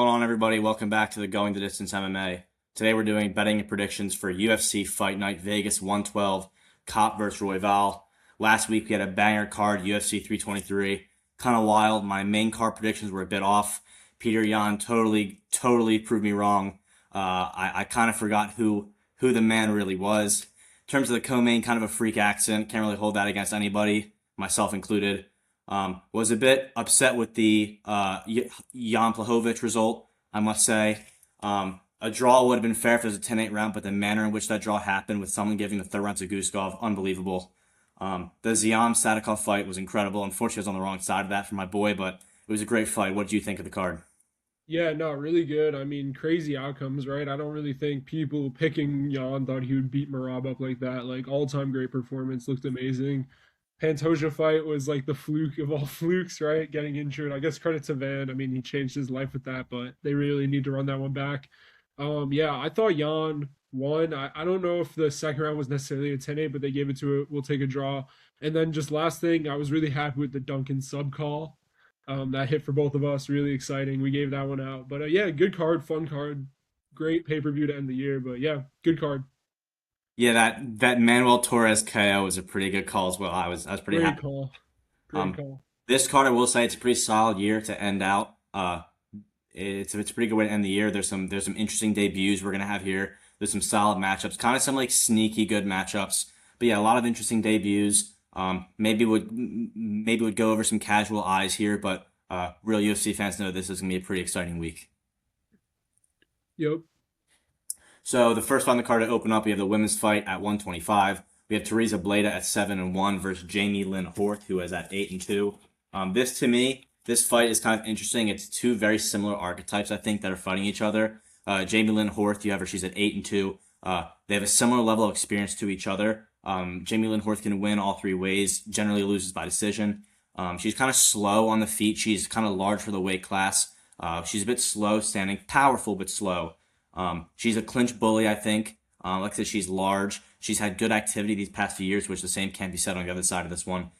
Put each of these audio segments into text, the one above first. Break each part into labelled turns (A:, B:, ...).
A: Going on, everybody? Welcome back to the Going the Distance MMA. Today we're doing betting and predictions for UFC Fight Night Vegas 112, Kape versus Royval. Last week we had a banger card, UFC 323. Kind of wild. My main card predictions were a bit off. Peter Yan totally proved me wrong. I kind of forgot who the man really was. In terms of the co-main, kind of a freak accident. Can't really hold that against anybody, myself included. Was a bit upset with the Jan Blachowicz result, I must say. A draw would have been fair if it was a 10-8 round, but the manner in which that draw happened with someone giving the third round to Guskov, unbelievable. The Ziam Sadikov fight was incredible. Unfortunately, I was on the wrong side of that for my boy, but it was a great fight. What did you think of the card?
B: Yeah, no, really good. I mean, crazy outcomes, right? I don't really think people picking Jan thought he would beat Marab up like that. Like all-time great performance, looked amazing. Pantoja fight was like the fluke of all flukes, right? Getting injured. I guess credit to Van. I mean, he changed his life with that, but they really need to run that one back. Yeah, I thought Jan won. I don't know if the second round was necessarily a 10-8, but they gave it to it. We'll take a draw. And then just last thing, I was really happy with the Duncan sub call. That hit for both of us, really exciting. We gave that one out. But yeah, good card, fun card, great pay-per-view to end the year. But yeah, good card.
A: Yeah, that Manuel Torres KO was a pretty good call as well. I was pretty
B: Great
A: happy.
B: call. Great
A: Um,
B: call.
A: this card, I will say, it's a pretty solid year to end out. It's a pretty good way to end the year. There's some interesting debuts we're gonna have here. There's some solid matchups, kind of some like sneaky good matchups. But yeah, a lot of interesting debuts. Maybe would go over some casual eyes here, but real UFC fans know this is gonna be a pretty exciting week.
B: Yep.
A: So the first fight on the card to open up, we have the women's fight at 125. We have Teresa Bleda at 7-1 versus Jamie Lynn Horth, who is at 8-2. This to me, this fight is kind of interesting. It's two very similar archetypes, I think, that are fighting each other. Jamie Lynn Horth, you have her, she's at 8-2. They have a similar level of experience to each other. Jamie Lynn Horth can win all three ways, generally loses by decision. She's kind of slow on the feet. She's kind of large for the weight class. She's a bit slow standing, powerful but slow. She's a clinch bully, I think. Like I said, she's large. She's had good activity these past few years, which the same can't be said on the other side of this one.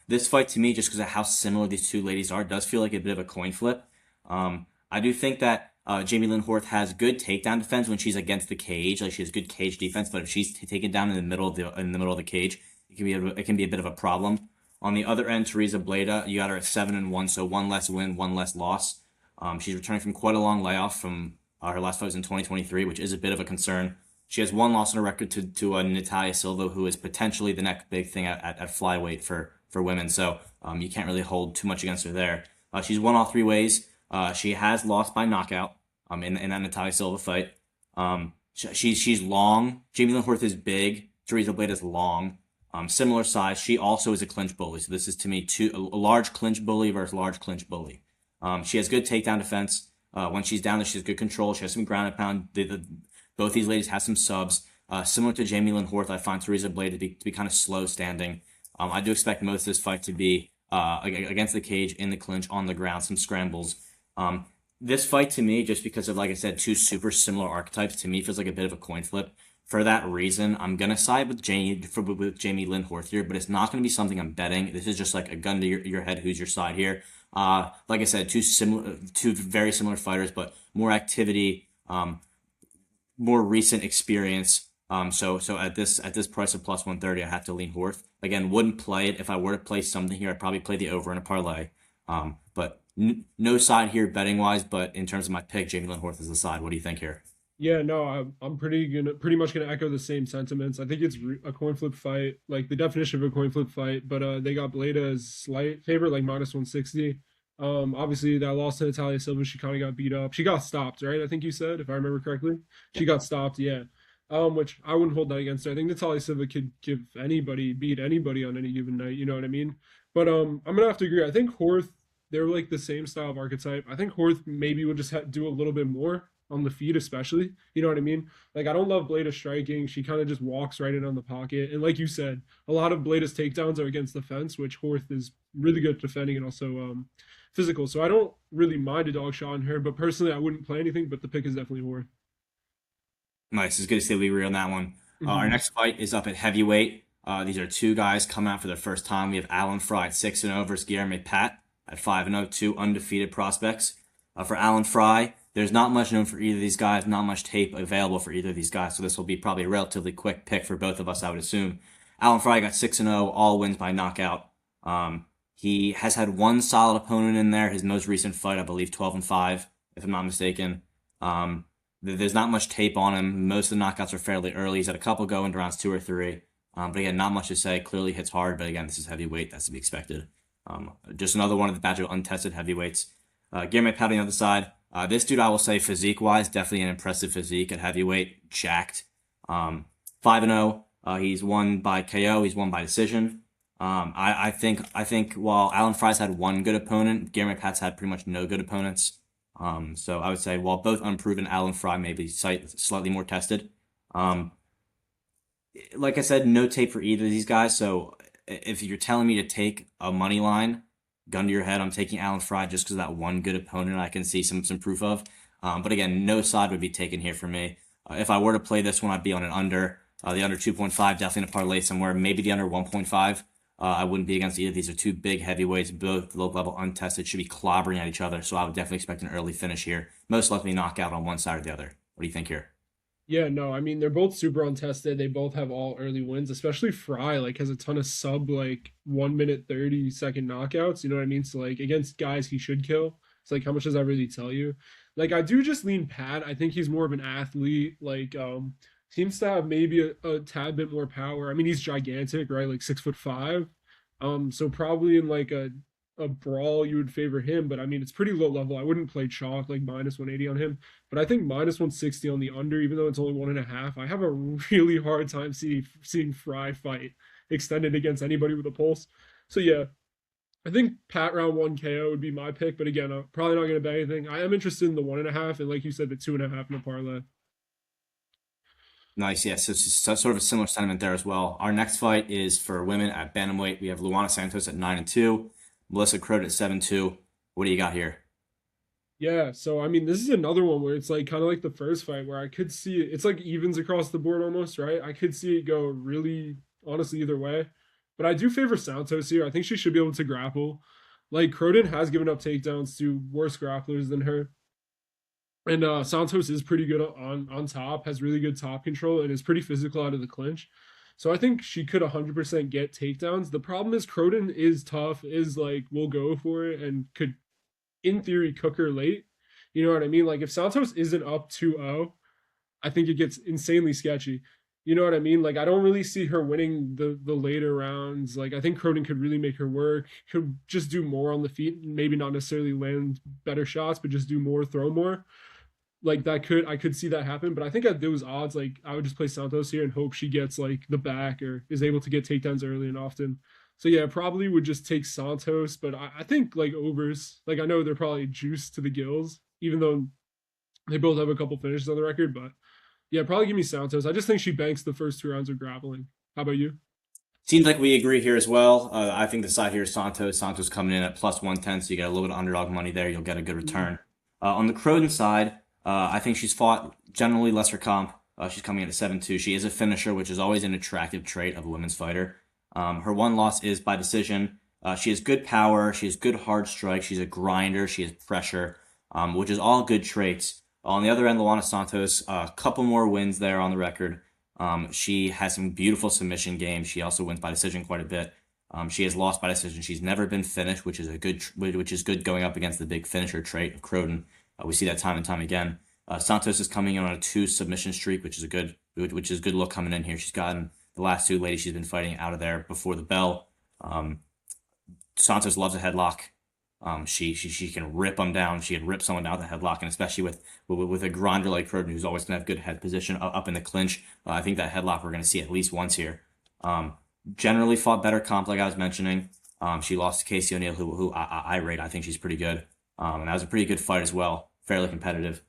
A: This fight, to me, just because of how similar these two ladies are, does feel like a bit of a coin flip. I do think that Jamie Lynn Horth has good takedown defense when she's against the cage. Like she has good cage defense, but if she's taken down in the middle of the cage, it can be a bit of a problem. On the other end, Teresa Bleda, you got her at 7-1, so one less win, one less loss. She's returning from quite a long layoff from her last fight was in 2023, which is a bit of a concern. She has one loss on her record to Natalia Silva, who is potentially the next big thing at flyweight for women. So you can't really hold too much against her there. She's won all three ways. She has lost by knockout in that Natalia Silva fight. She's long. Jamie Lynn Horth is big. Teresa Blade is long. Similar size. She also is a clinch bully. So this is to me a large clinch bully versus large clinch bully. She has good takedown defense. When she's down there, she has good control. She has some ground and pound. Both these ladies have some subs. Similar to Jamie Lynn Horth, I find Teresa Blade to be kind of slow standing. I do expect most of this fight to be against the cage, in the clinch, on the ground, some scrambles. This fight to me, just because of, like I said, two super similar archetypes, to me feels like a bit of a coin flip. For that reason, I'm gonna side with Jamie Lynn Horth here, but it's not gonna be something I'm betting. This is just like a gun to your head. Who's your side here? Like I said, two very similar fighters, but more activity, more recent experience. So at this price of plus 130, I have to lean Horth. Again, wouldn't play it if I were to play something here. I'd probably play the over in a parlay. But no side here betting wise. But in terms of my pick, Jamie Lynn Horth is the side. What do you think here?
B: Yeah, no, I'm pretty much gonna echo the same sentiments. I think it's a coin flip fight, like the definition of a coin flip fight. But they got Bleda as slight favorite, like minus 160. Obviously that loss to Natalia Silva, she kind of got beat up. She got stopped, right? I think you said, if I remember correctly, she got stopped. Yeah. Which I wouldn't hold that against her. I think Natalia Silva could beat anybody on any given night. You know what I mean? But I'm gonna have to agree. I think Horth, they're like the same style of archetype. I think Horth maybe would just do a little bit more on the feet, especially. You know what I mean? Like I don't love Bleda striking. She kind of just walks right in on the pocket. And like you said, a lot of Bleda's takedowns are against the fence, which Horth is really good at defending and also physical. So I don't really mind a dog shot on her, but personally I wouldn't play anything. But the pick is definitely Horth.
A: Nice. It's good to see we agree on that one. Our
B: Hmm.
A: next fight is up at heavyweight. These are two guys coming out for the first time. We have Alan Fry at 6-0 versus Guilherme Pat at 5-0, two undefeated prospects. For Alan Fry, there's not much known for either of these guys, not much tape available for either of these guys, so this will be probably a relatively quick pick for both of us, I would assume. Alan Fry got 6-0, all wins by knockout. He has had one solid opponent in there. His most recent fight, I believe, 12-5, if I'm not mistaken. There's not much tape on him. Most of the knockouts are fairly early. He's had a couple go into rounds 2 or 3. But again, not much to say. Clearly hits hard, but again, this is heavyweight. That's to be expected. Just another one of the batch of untested heavyweights. Guillermo Patti on the other side. This dude, I will say, physique-wise, definitely an impressive physique at heavyweight. Jacked. 5-0. He's won by KO. He's won by decision. I think while Alan Fry's had one good opponent, Guillermo Pat's had pretty much no good opponents. So I would say while both unproven, Alan Fry may be slightly more tested. Like I said, no tape for either of these guys. So if you're telling me to take a money line, gun to your head, I'm taking Alan Fry just because of that one good opponent I can see some proof of. But again, no side would be taken here for me. If I were to play this one, I'd be on an under. The under 2.5, definitely in a parlay somewhere. Maybe the under 1.5. I wouldn't be against either. These are two big heavyweights, both low level untested, should be clobbering at each other. So I would definitely expect an early finish here. Most likely knockout on one side or the other. What do you think here?
B: Yeah, no, I mean they're both super untested. They both have all early wins, especially Fry like has a ton of sub like 1 minute 30 second knockouts. You know what I mean? So like against guys he should kill. It's like how much does that really tell you? Like I do just lean Pat. I think he's more of an athlete. Like seems to have maybe a tad bit more power. I mean he's gigantic, right? Like 6'5". So probably in like a brawl you would favor him, but I mean it's pretty low level. I wouldn't play chalk like minus 180 on him. But I think minus 160 on the under, even though it's only 1.5, I have a really hard time seeing Fry fight extended against anybody with a pulse. So yeah, I think Pat round 1 KO would be my pick. But again, I'm probably not going to bet anything. I am interested in the 1.5 and like you said, the 2.5 in a parlay.
A: Nice, yes. It's sort of a similar sentiment there as well. Our next fight is for women at bantamweight. We have Luana Santos at 9-2, Melissa Crote at 7-2. What do you got here?
B: Yeah, so I mean, this is another one where it's like kind of like the first fight where I could see it. It's like evens across the board almost, right? I could see it go really, honestly, either way. But I do favor Santos here. I think she should be able to grapple. Like Croden has given up takedowns to worse grapplers than her, and Santos is pretty good on top, has really good top control, and is pretty physical out of the clinch. So I think she could 100% get takedowns. The problem is Croden is tough, is like will go for it, and could in theory cook her late. You know what I mean? Like if Santos isn't up 2-0, I think it gets insanely sketchy. You know what I mean? Like I don't really see her winning the later rounds. Like I think Cronin could really make her work. Could just do more on the feet, maybe not necessarily land better shots, but just do more, throw more. Like that could I could see that happen. But I think at those odds, like I would just play Santos here and hope she gets like the back or is able to get takedowns early and often. So yeah, probably would just take Santos, but I think like overs. Like I know they're probably juiced to the gills, even though they both have a couple finishes on the record. But yeah, probably give me Santos. I just think she banks the first 2 rounds of grappling. How about you?
A: Seems like we agree here as well. I think the side here is Santos. Santos coming in at plus 110, so you get a little bit of underdog money there. You'll get a good return. On the Croden side, I think she's fought generally lesser comp. She's coming in at 7-2. She is a finisher, which is always an attractive trait of a women's fighter. Her one loss is by decision. She has good power. She has good hard strike. She's a grinder. She has pressure, which is all good traits. On the other end, Luana Santos, a couple more wins there on the record. She has some beautiful submission games. She also wins by decision quite a bit. She has lost by decision. She's never been finished, which is good going up against the big finisher trait of Croden. We see that time and time again. Santos is coming in on a 2 submission streak, which is good look coming in here. She's gotten the last 2 ladies she's been fighting out of there before the bell. Santos loves a headlock. She can rip them down. She can rip someone down with a headlock, and especially with a grinder like Croden, who's always going to have good head position up in the clinch. I think that headlock we're going to see at least once here. Generally fought better comp, like I was mentioning. She lost to Casey O'Neill, who I rate. I think she's pretty good. And that was a pretty good fight as well. Fairly competitive.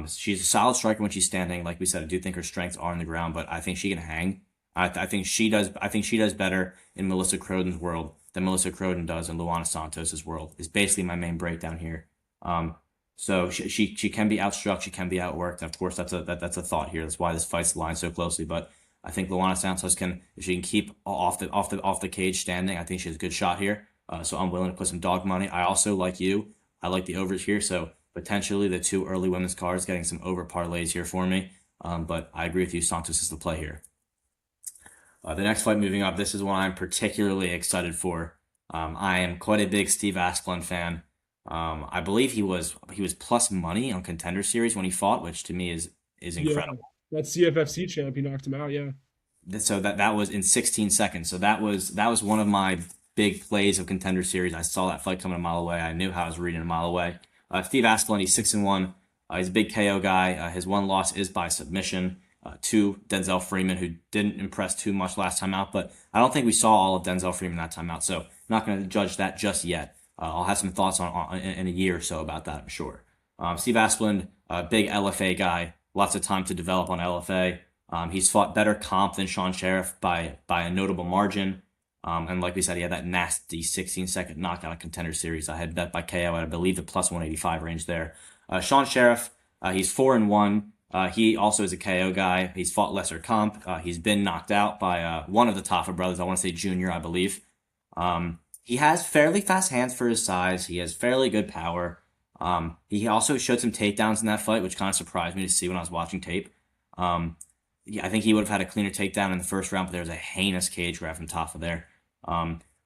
A: She's a solid striker when she's standing. Like we said, I do think her strengths are on the ground, but I think she can hang. I think she does. I think she does better in Melissa Croden's world than Melissa Croden does in Luana Santos's world. Is basically my main breakdown here. So she can be outstruck, she can be outworked, and of course that's a thought here. That's why this fight's aligned so closely. But I think Luana Santos can, if she can keep off the cage standing, I think she has a good shot here. So I'm willing to put some dog money. I also like you. I like the overs here. So potentially the two early women's cards getting some over parlays here for me. But I agree with you. Santos is the play here. The next fight moving up, this is one I'm particularly excited for. I am quite a big Steve Asplund fan. I believe he was plus money on Contender Series when he fought, which to me is
B: Yeah,
A: incredible.
B: that CFFC champ, he knocked him out. Yeah.
A: So that was in 16 seconds. So that was one of my big plays of Contender Series. I saw that fight coming a mile away. I knew how I was reading a mile away. Steve Asplund, he's 6-1. He's a big KO guy. His one loss is by submission to Denzel Freeman, who didn't impress too much last time out. But I don't think we saw all of Denzel Freeman that time out. So I'm not going to judge that just yet. I'll have some thoughts on in a year or so about that, I'm sure. Steve Asplund, big LFA guy, lots of time to develop on LFA. He's fought better comp than Sean Sheriff by a notable margin. And like we said, he had that nasty 16-second knockout in Contender Series. I had bet by KO at, I believe, the plus 185 range there. Sean Sheriff, he's 4-1. He also is a KO guy. He's fought lesser comp. He's been knocked out by one of the Taffa brothers. I want to say Junior, I believe. He has fairly fast hands for his size. He has fairly good power. He also showed some takedowns in that fight, which kind of surprised me to see when I was watching tape. Yeah, I think he would have had a cleaner takedown in the first round, but there was a heinous cage grab from Taffa there.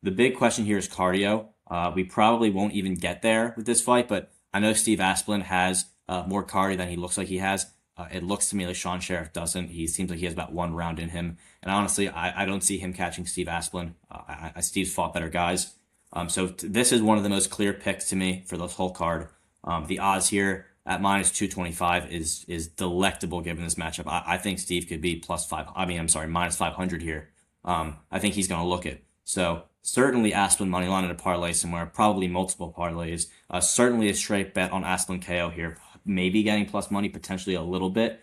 A: The big question here is cardio. We probably won't even get there with this fight, but I know Steve Asplund has more cardio than he looks like he has. It looks to me like Sean Sheriff doesn't. He seems like he has about one round in him. And honestly, I don't see him catching Steve Asplund. Steve's fought better guys. This is one of the most clear picks to me for this whole card. The odds here at minus 225 is delectable given this matchup. I think Steve could be plus five. I mean, I'm sorry, minus 500 here. I think he's going to look it. So certainly Asplund money line in a parlay somewhere, probably multiple parlays. Certainly a straight bet on Asplund KO here. Maybe getting plus money, potentially a little bit.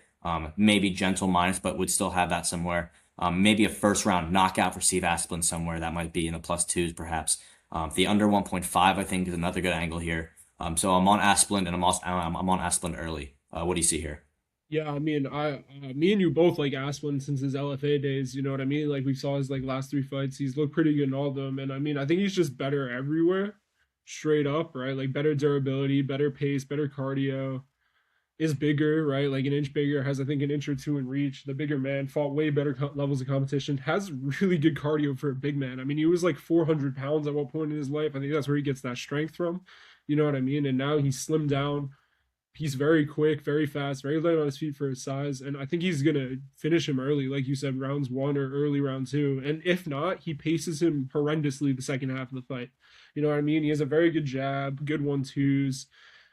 A: Maybe gentle minus, but would still have that somewhere. Maybe a first round knockout for Steve Asplund somewhere. That might be in the plus twos perhaps. The under 1.5 I think is another good angle here. So I'm on Asplund and I'm on Asplund early. What do you see here?
B: Yeah, I mean, me and you both like Asplund since his LFA days. You know what I mean? Like we saw his like last three fights. He's looked pretty good in all of them, and I mean, I think he's just better everywhere, straight up, right? Like better durability, better pace, better cardio. Is bigger, right? Like an inch bigger, has I think an inch or two in reach. The bigger man fought way better levels of competition. Has really good cardio for a big man. I mean, he was like 400 pounds at one point in his life. I think that's where he gets that strength from. You know what I mean? And now he's slimmed down. He's very quick, very fast, very light on his feet for his size. And I think he's going to finish him early, like you said, rounds one or early round two. And if not, he paces him horrendously the second half of the fight. You know what I mean? He has a very good jab, good 1-2s.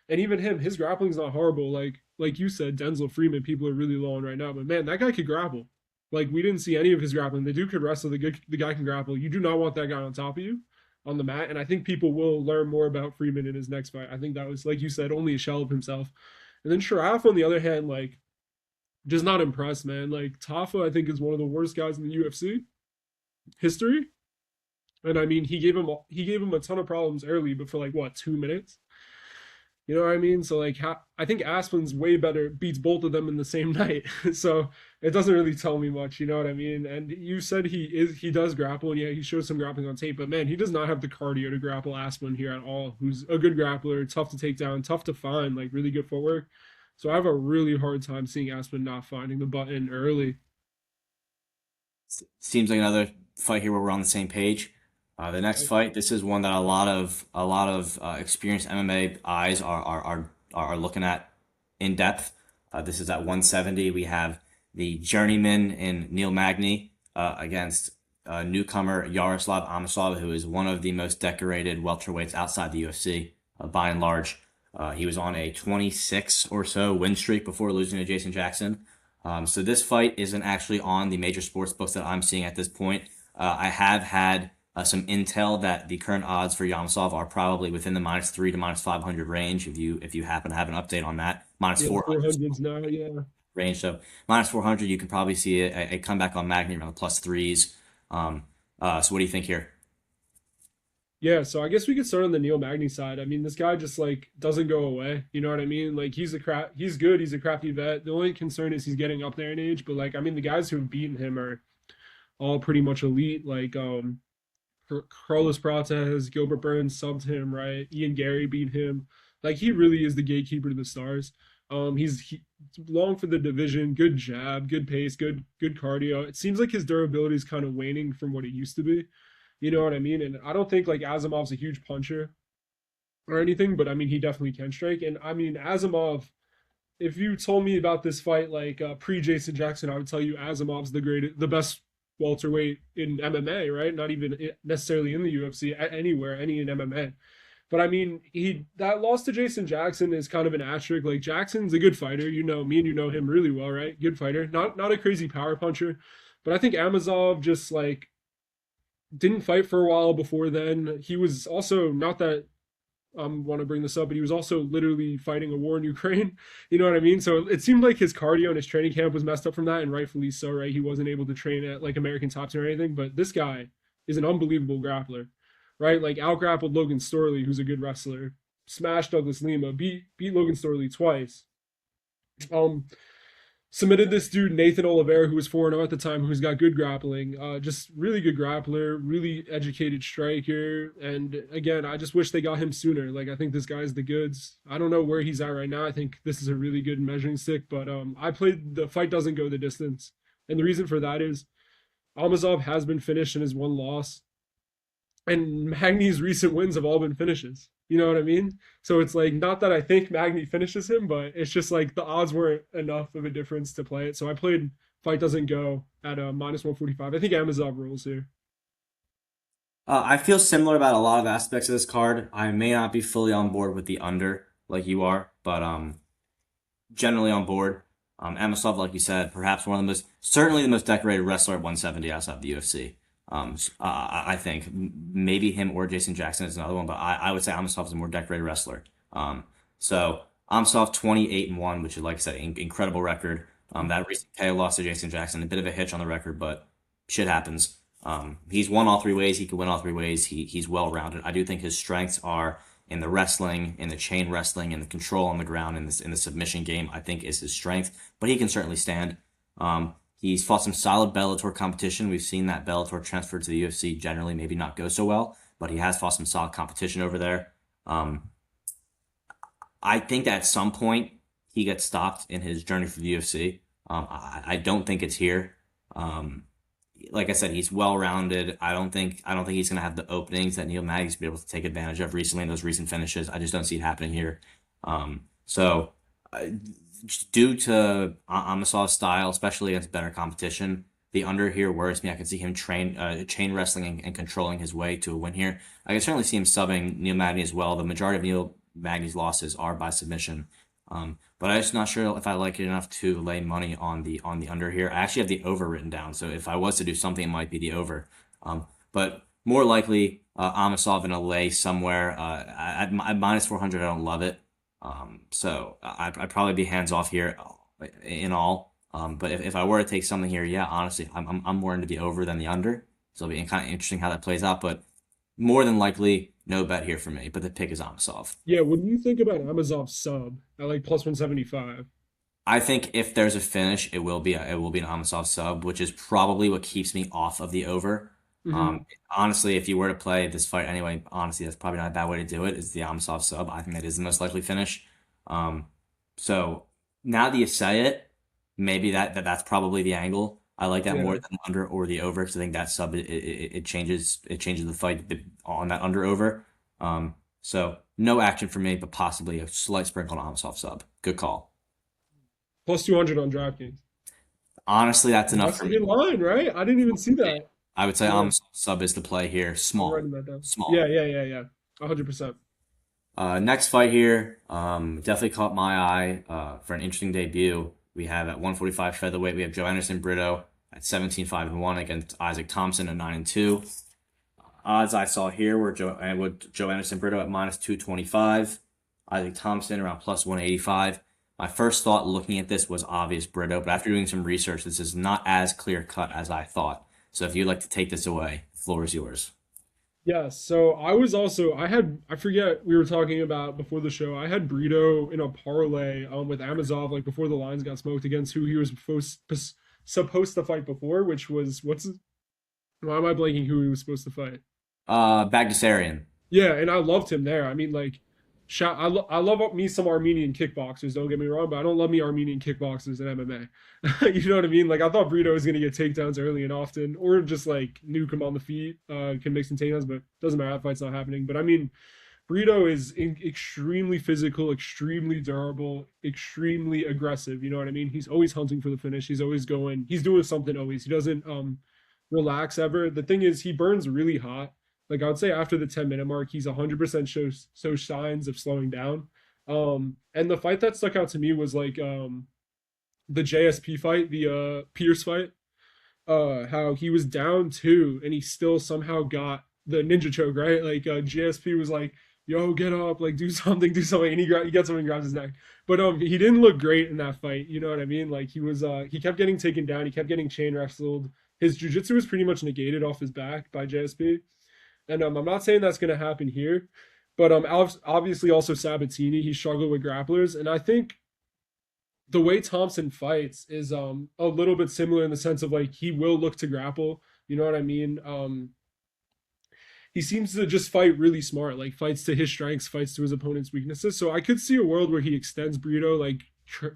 B: And even him, his grappling's not horrible. Like you said, Denzel Freeman, people are really low on right now. But man, that guy could grapple. Like we didn't see any of his grappling. The dude could wrestle. The guy can grapple. You do not want that guy on top of you on the mat. And I think people will learn more about Freeman in his next fight. I think that was, like you said, only a shell of himself. And then Sharaf, on the other hand, like does not impress, man. Like Taffa, I think, is one of the worst guys in the UFC history. And I mean, he gave him a ton of problems early, but for like what, 2 minutes? You know what I mean? So like, I think Aspen's way better, beats both of them in the same night. So it doesn't really tell me much. You know what I mean? And you said he does grapple, and yeah, he shows some grappling on tape. But man, he does not have the cardio to grapple Aspen here at all. Who's a good grappler, tough to take down, tough to find, like really good footwork. So I have a really hard time seeing Aspen not finding the button early.
A: Seems like another fight here where we're on the same page. The next fight, this is one that a lot of experienced MMA eyes are looking at in depth. This is at 170. We have the journeyman in Neil Magny against newcomer Yaroslav Amosov, who is one of the most decorated welterweights outside the UFC by and large. He was on a 26 or so win streak before losing to Jason Jackson. So this fight isn't actually on the major sports books that I'm seeing at this point. I have had some intel that the current odds for Yamsov are probably within the -3 to -500 range. If you happen to have an update on that, minus
B: Yeah, the
A: 400
B: 400s now, yeah.
A: range. So -400, you can probably see a comeback on Magny around the plus threes. So what do you think here?
B: Yeah, so I guess we could start on the Neil Magny side. I mean, this guy just like doesn't go away. You know what I mean? Like he's good, he's a crafty vet. The only concern is he's getting up there in age, but like I mean the guys who've beaten him are all pretty much elite. Like Carlos Prates, Gilbert Burns subbed him, right? Ian Gary beat him. Like he really is the gatekeeper to the stars. He's long for the division, good jab, good pace, good cardio. It seems like his durability is kind of waning from what it used to be. You know what I mean? And I don't think like Asimov's a huge puncher or anything, but I mean he definitely can strike. And I mean Asimov, if you told me about this fight like pre Jason Jackson, I would tell you Asimov's the best welterweight in MMA, right? Not even necessarily in the UFC, anywhere, any in MMA. But I mean, he that loss to Jason Jackson is kind of an asterisk. Like Jackson's a good fighter, you know me, and you know him really well, right? Good fighter, not a crazy power puncher, but I think Amazov just like didn't fight for a while before then. He was also not that want to bring this up, but he was also literally fighting a war in Ukraine. You know what I mean? So it seemed like his cardio and his training camp was messed up from that, and rightfully so, right? He wasn't able to train at like American top team or anything. But this guy is an unbelievable grappler, right? Like out grappled Logan Storley, who's a good wrestler, smashed Douglas Lima, beat Logan Storley twice. Um, Submitted this dude Nathan Oliveira, who was 4-0 at the time, who's got good grappling, just really good grappler, really educated striker. And again, I just wish they got him sooner. Like I think this guy's the goods. I don't know where he's at right now. I think this is a really good measuring stick, but I played the fight doesn't go the distance, and the reason for that is Almazov has been finished in his one loss, and Magny's recent wins have all been finishes. You know what I mean? So it's like not that I think Magny finishes him, but it's just like the odds weren't enough of a difference to play it. So I played fight doesn't go at a minus 145. I think Amazov rolls here.
A: I feel similar about a lot of aspects of this card. I may not be fully on board with the under like you are, but generally on board. Amosov, like you said, perhaps one of the most, certainly the most decorated wrestler at 170 outside of the UFC. I think maybe him or Jason Jackson is another one, but I would say Amosov is a more decorated wrestler. So Amosov 28-1, which is like I said, incredible record. That recent KO loss to Jason Jackson, a bit of a hitch on the record, but shit happens. He's won all three ways. He could win all three ways. He's well rounded. I do think his strengths are in the wrestling, in the chain wrestling, in the control on the ground, in the submission game. I think is his strength, but he can certainly stand. He's fought some solid Bellator competition. We've seen that Bellator transfer to the UFC generally maybe not go so well, but he has fought some solid competition over there. I think that at some point he gets stopped in his journey through the UFC. I don't think it's here. Like I said, he's well rounded. I don't think he's gonna have the openings that Neil Magny's been able to take advantage of recently in those recent finishes. I just don't see it happening here. So due to Amosov's style, especially against better competition, the under here worries me. I can see him chain wrestling and controlling his way to a win here. I can certainly see him subbing Neil Magny as well. The majority of Neil Magny's losses are by submission. But I'm just not sure if I like it enough to lay money on the under here. I actually have the over written down, so if I was to do something, it might be the over. But more likely, Amosov in a lay somewhere. At minus 400, I don't love it. So I'd probably be hands off here in all. But if I were to take something here, yeah, honestly, I'm more into the over than the under. So it'll be kind of interesting how that plays out. But more than likely, no bet here for me. But the pick is Amosov.
B: Yeah, when you think about Amazov's sub at like plus 175,
A: I think if there's a finish, it will be an Amosov sub, which is probably what keeps me off of the over.
B: mm-hmm.
A: Honestly, if you were to play this fight anyway, honestly, that's probably not a bad way to do it. Is the Amosov sub? I think that is the most likely finish. Um, so now that you say it, maybe that's probably the angle. I like that more
B: Yeah.
A: than the under or the over because I think that sub it changes the fight on that under over. So no action for me, but possibly a slight sprinkle on Amosov sub. Good call.
B: Plus 200 on DraftKings.
A: Honestly, that's enough
B: That's
A: for
B: a
A: me.
B: good line, right? I didn't even see that.
A: I would say
B: Yeah,
A: sub is the play here.
B: I'm
A: Small,
B: writing that down.
A: small.
B: Yeah. 100%.
A: Next fight here, definitely caught my eye for an interesting debut. We have at 145 featherweight, we have Joe Anderson Brito at 17-5-1 against Isaac Thompson at 9-2. Odds I saw here were Joe Anderson Brito at minus 225, Isaac Thompson around plus 185. My first thought looking at this was obvious Brito, but after doing some research, this is not as clear cut as I thought. So if you'd like to take this away, the floor is yours.
B: Yeah, so I forget we were talking about before the show. I had Brito in a parlay with Amazov like before the lines got smoked against who he was supposed to fight before, which was why am I blanking who he was supposed to fight?
A: Bagdasarian.
B: Yeah, and I loved him there. I mean, like, I love me some Armenian kickboxers. Don't get me wrong, but I don't love me Armenian kickboxers in MMA. You know what I mean? Like I thought Brito was gonna get takedowns early and often, or just like nuke him on the feet, can make some takedowns, but doesn't matter. That fight's not happening. But I mean, Brito is extremely physical, extremely durable, extremely aggressive. You know what I mean? He's always hunting for the finish. He's always going. He's doing something always. He doesn't relax ever. The thing is, he burns really hot. Like I would say, after the 10-minute mark, he's 100% shows signs of slowing down. And the fight that stuck out to me was like the JSP fight, the Pierce fight. How he was down two and he still somehow got the ninja choke, right? Like JSP was like, "Yo, get up, like do something, do something," and he gets up and grabs his neck. But he didn't look great in that fight. You know what I mean? Like he kept getting taken down. He kept getting chain wrestled. His jiu-jitsu was pretty much negated off his back by JSP. And I'm not saying that's going to happen here, but obviously also Sabatini, he struggled with grapplers, and I think the way Thompson fights is a little bit similar in the sense of like he will look to grapple. You know what I mean? He seems to just fight really smart, like fights to his strengths, fights to his opponent's weaknesses. So I could see a world where he extends Brito, like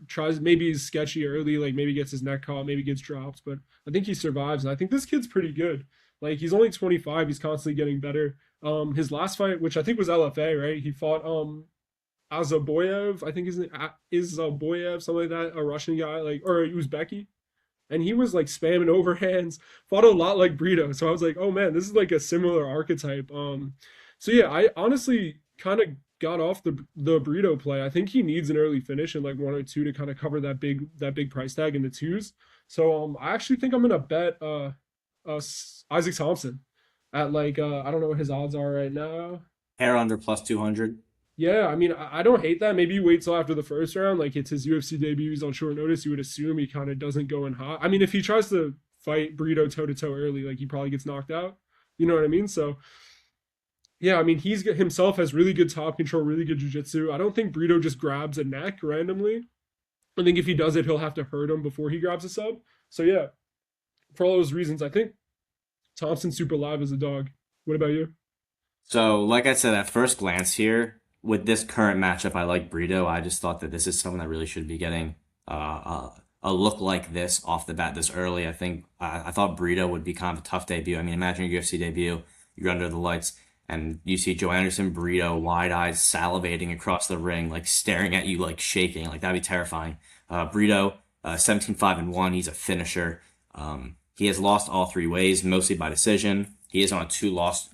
B: tries, maybe he's sketchy early, like maybe gets his neck caught, maybe gets dropped, but I think he survives, and I think this kid's pretty good. Like he's only 25, he's constantly getting better. His last fight, which I think was LFA, right? He fought Azaboyev, I think is Boyev, something like that, a Russian guy, like, or Uzbeki, and he was like spamming overhands, fought a lot like Brito. So I was like, oh man, this is like a similar archetype. So yeah, I honestly kind of got off the Brito play. I think he needs an early finish in like one or two to kind of cover that big price tag in the twos. So I actually think I'm gonna bet Isaac Thompson at like I don't know what his odds are right now.
A: Hair under plus 200.
B: Yeah, I mean, I don't hate that. Maybe wait till after the first round. Like, it's his UFC debut. He's on short notice. You would assume he kind of doesn't go in hot. I mean, if he tries to fight Brito toe to toe early, like, he probably gets knocked out. You know what I mean? So, yeah, I mean, he's himself has really good top control, really good jiu-jitsu. I don't think Brito just grabs a neck randomly. I think if he does it, he'll have to hurt him before he grabs a sub. So, yeah, for all those reasons, I think Thompson's super live as a dog. What about you?
A: So, like I said, at first glance here, with this current matchup, I like Brito. I just thought that this is someone that really should be getting a look like this off the bat this early. I thought Brito would be kind of a tough debut. I mean, imagine your UFC debut, you're under the lights, and you see Joe Anderson, Brito, wide-eyed, salivating across the ring, like staring at you, like shaking. Like that'd be terrifying. Brito, 17-5-1. He's a finisher. He has lost all three ways, mostly by decision. He is on a two loss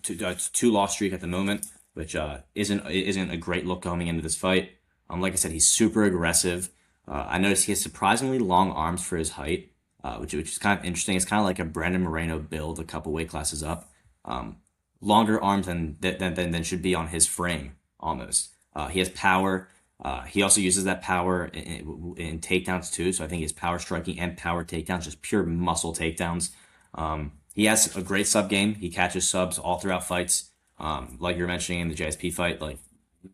A: streak at the moment, which isn't a great look coming into this fight. Like I said, he's super aggressive. I noticed he has surprisingly long arms for his height, which is kind of interesting. It's kind of like a Brandon Moreno build, a couple weight classes up. Longer arms than should be on his frame almost. He has power. He also uses that power in takedowns too. So I think he has power striking and power takedowns, just pure muscle takedowns. He has a great sub game. He catches subs all throughout fights. Like you're mentioning in the JSP fight, like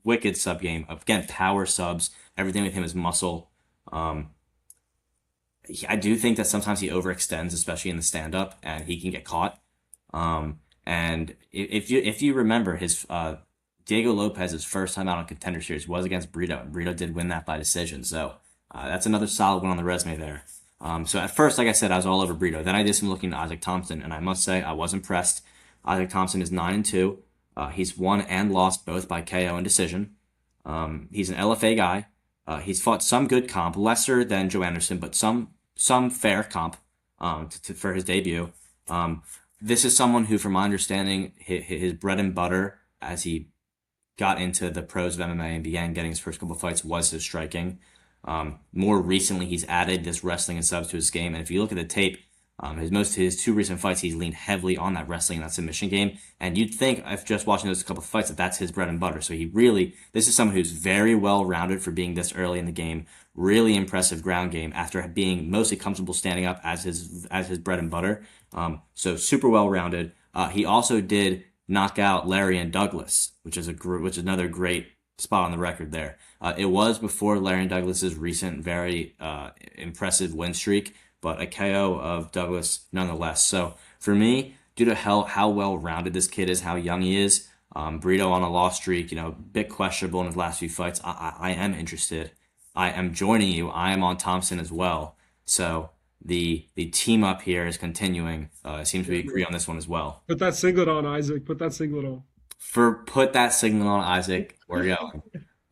A: wicked sub game. Again, power subs. Everything with him is muscle. I do think that sometimes he overextends, especially in the stand up, and he can get caught. And if you remember his Diego Lopez's first time out on Contender Series was against Brito. Brito did win that by decision, so that's another solid one on the resume there. So at first, like I said, I was all over Brito. Then I did some looking at Isaac Thompson, and I must say I was impressed. Isaac Thompson is 9-2. He's won and lost both by KO and decision. He's an LFA guy. He's fought some good comp, lesser than Joe Anderson, but some fair comp for his debut. This is someone who, from my understanding, his bread and butter as he got into the pros of MMA and began getting his first couple of fights was his striking. More recently, he's added this wrestling and subs to his game. And if you look at the tape, his two recent fights, he's leaned heavily on that wrestling and that submission game. And you'd think, if just watching those couple of fights, that that's his bread and butter. So this is someone who's very well rounded for being this early in the game. Really impressive ground game after being mostly comfortable standing up as his bread and butter. So super well rounded. He also did knock out Larian Douglas, which is another great spot on the record there. It was before Larian Douglas's recent very impressive win streak, but a KO of Douglas nonetheless. So for me, due to how well rounded this kid is, how young he is, Brito on a loss streak, bit questionable in his last few fights. I am interested. I am joining you. I am on Thompson as well. So the team up here is continuing. It seems we agree on this one as well.
B: Put that singlet on, Isaac. Put that singlet on.
A: For put that signal on Isaac, we're going.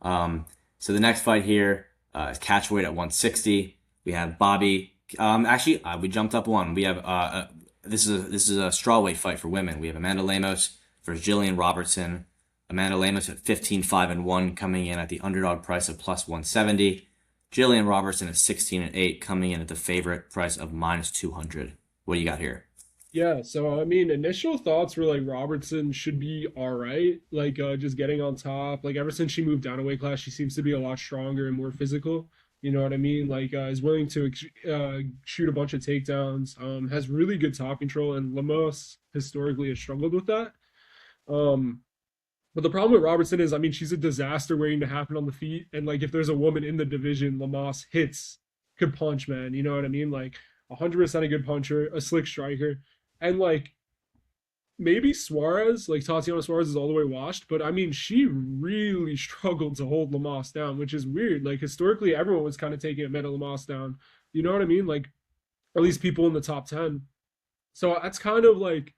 A: Um, so the next fight here is catchweight at 160. We have Bobby. Actually, we jumped up one. We have this is a strawweight fight for women. We have Amanda Lemos versus Jillian Robertson. Amanda Lemos at 15-5-1, coming in at the underdog price of plus 170. Jillian Robertson at 16-8, coming in at the favorite price of minus 200. What do you got here?
B: Yeah, so I mean, initial thoughts were like Robertson should be all right, like just getting on top. Like ever since she moved down a weight class, she seems to be a lot stronger and more physical. You know what I mean? Like is willing to shoot a bunch of takedowns. Has really good top control, and Lemos historically has struggled with that. Um, but the problem with Robertson is, I mean, she's a disaster waiting to happen on the feet. And like, if there's a woman in the division, Lamas hits, could punch, man. You know what I mean? Like, 100% a good puncher, a slick striker, and like maybe Suarez, like Tatiana Suarez, is all the way washed. But I mean, she really struggled to hold Lamas down, which is weird. Like historically, everyone was kind of taking Amanda Lamas down. You know what I mean? Like at least people in the top 10. So that's kind of like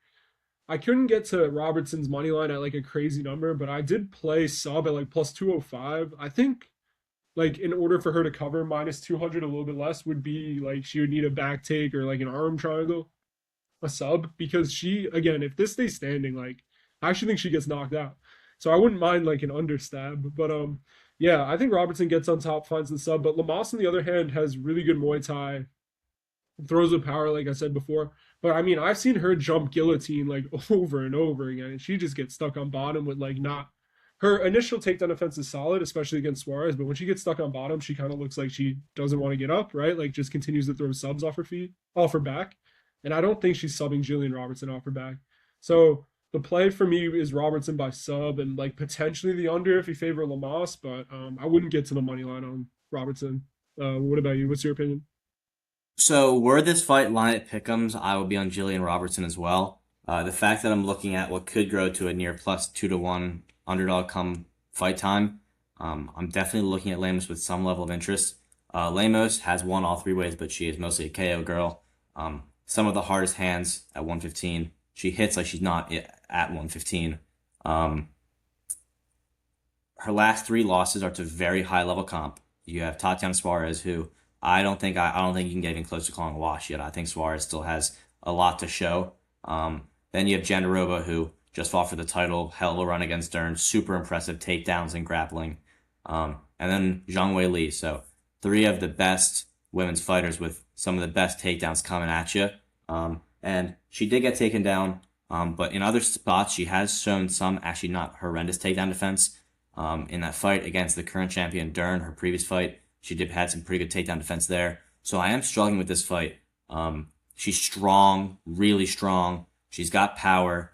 B: I couldn't get to Robertson's money line at like a crazy number, but I did play sub at like plus 205. I think like in order for her to cover minus 200, a little bit less would be like she would need a back take or like an arm triangle, a sub, because she, again, if this stays standing, like I actually think she gets knocked out. So I wouldn't mind like an understab, but yeah, I think Robertson gets on top, finds the sub, but Lamas on the other hand has really good Muay Thai, throws with power, like I said before. But I mean, I've seen her jump guillotine like over and over again, and she just gets stuck on bottom with like not her initial takedown defense is solid, especially against Suarez. But when she gets stuck on bottom, she kind of looks like she doesn't want to get up, right? Like just continues to throw subs off her feet, off her back. And I don't think she's subbing Jillian Robertson off her back. So the play for me is Robertson by sub and like potentially the under if you favor Lamas, but I wouldn't get to the money line on Robertson. What about you? What's your opinion?
A: So were this fight line at Pick'ems, I would be on Jillian Robertson as well. The fact that I'm looking at what could grow to a near plus 2-1 underdog come fight time, I'm definitely looking at Lemos with some level of interest. Lemos has won all three ways, but she is mostly a KO girl. Some of the hardest hands at 115. She hits like she's not at 115. Um, Her last three losses are to very high level comp. You have Tatiana Suarez, who I don't think you can get even close to calling a wash yet. I think Suarez still has a lot to show. Then you have Jandarova, who just fought for the title, hell of a run against Dern, super impressive takedowns and grappling. And then Zhang Wei Li. So three of the best women's fighters with some of the best takedowns coming at you. And she did get taken down, but in other spots, she has shown some actually not horrendous takedown defense. In that fight against the current champion Dern, her previous fight, she did had some pretty good takedown defense there. So I am struggling with this fight. She's strong, really strong. She's got power.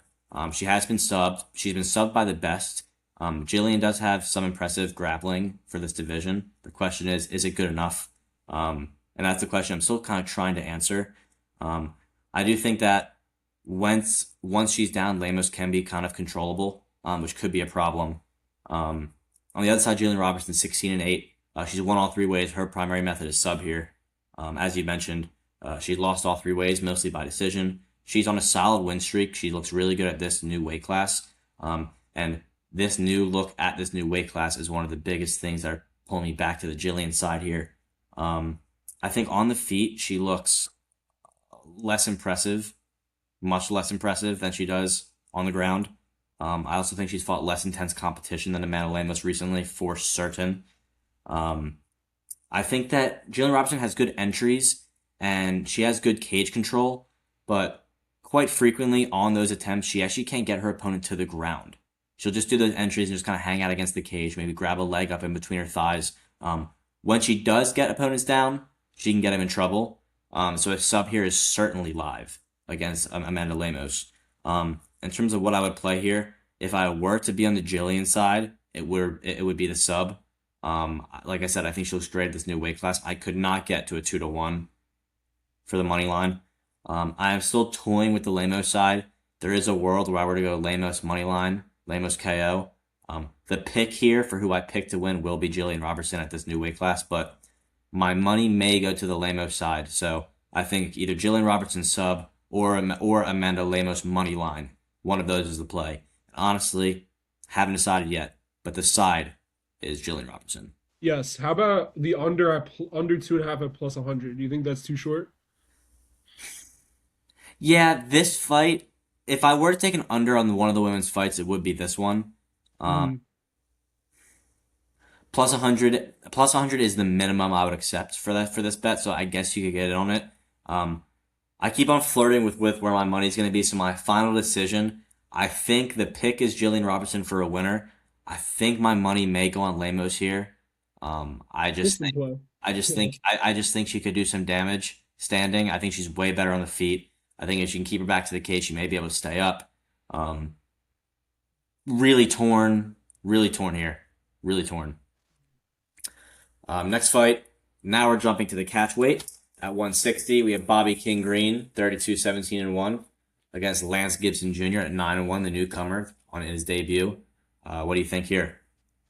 A: She has been subbed. She's been subbed by the best. Jillian does have some impressive grappling for this division. The question is it good enough? And that's the question I'm still kind of trying to answer. I do think that once she's down, Lemos can be kind of controllable, which could be a problem. On the other side, Jillian Robertson, 16-8. She's won all three ways. Her primary method is sub here. As you mentioned, she's lost all three ways, mostly by decision. She's on a solid win streak. She looks really good at this new weight class. And this new look at this new weight class is one of the biggest things that are pulling me back to the Jillian side here. I think on the feet, she looks less impressive, much less impressive than she does on the ground. I also think she's fought less intense competition than Amanda Lemos recently, for certain. I think that Jillian Robertson has good entries and she has good cage control, but quite frequently on those attempts, she actually can't get her opponent to the ground. She'll just do those entries and just kind of hang out against the cage, maybe grab a leg up in between her thighs. When she does get opponents down, she can get them in trouble. So a sub here is certainly live against Amanda Lemos. In terms of what I would play here, if I were to be on the Jillian side, it would be the sub. Like I said, I think she looks great at this new weight class. I could not get to a 2-1 for the money line. I am still toying with the Lemos side. There is a world where I were to go Lemos money line, Lemos KO. The pick here for who I picked to win will be Jillian Robertson at this new weight class, but my money may go to the Lemos side. So I think either Jillian Robertson sub or Amanda Lemos money line. One of those is the play. Honestly, haven't decided yet, but the side is Jillian Robertson.
B: Yes. How about the under at under 2.5 at plus 100? Do you think that's too short?
A: Yeah, this fight, if I were to take an under on one of the women's fights, it would be this one. Um,
B: Mm,
A: plus 100 is the minimum I would accept for this bet, so I guess you could get it on it. Um, I keep on flirting with where my money's going to be, so my final decision, I think the pick is Jillian Robertson for a winner. I think my money may go on Lemos here. I just
B: interesting
A: think
B: play. Yeah.
A: I just think she could do some damage standing. I think she's way better on the feet. I think if she can keep her back to the cage, she may be able to stay up. Um, really torn here, really torn. Next fight. Now we're jumping to the catch weight at 160. We have Bobby King Green, 32-17-1, against Lance Gibson Jr. at 9-1, the newcomer on his debut. What do you think here?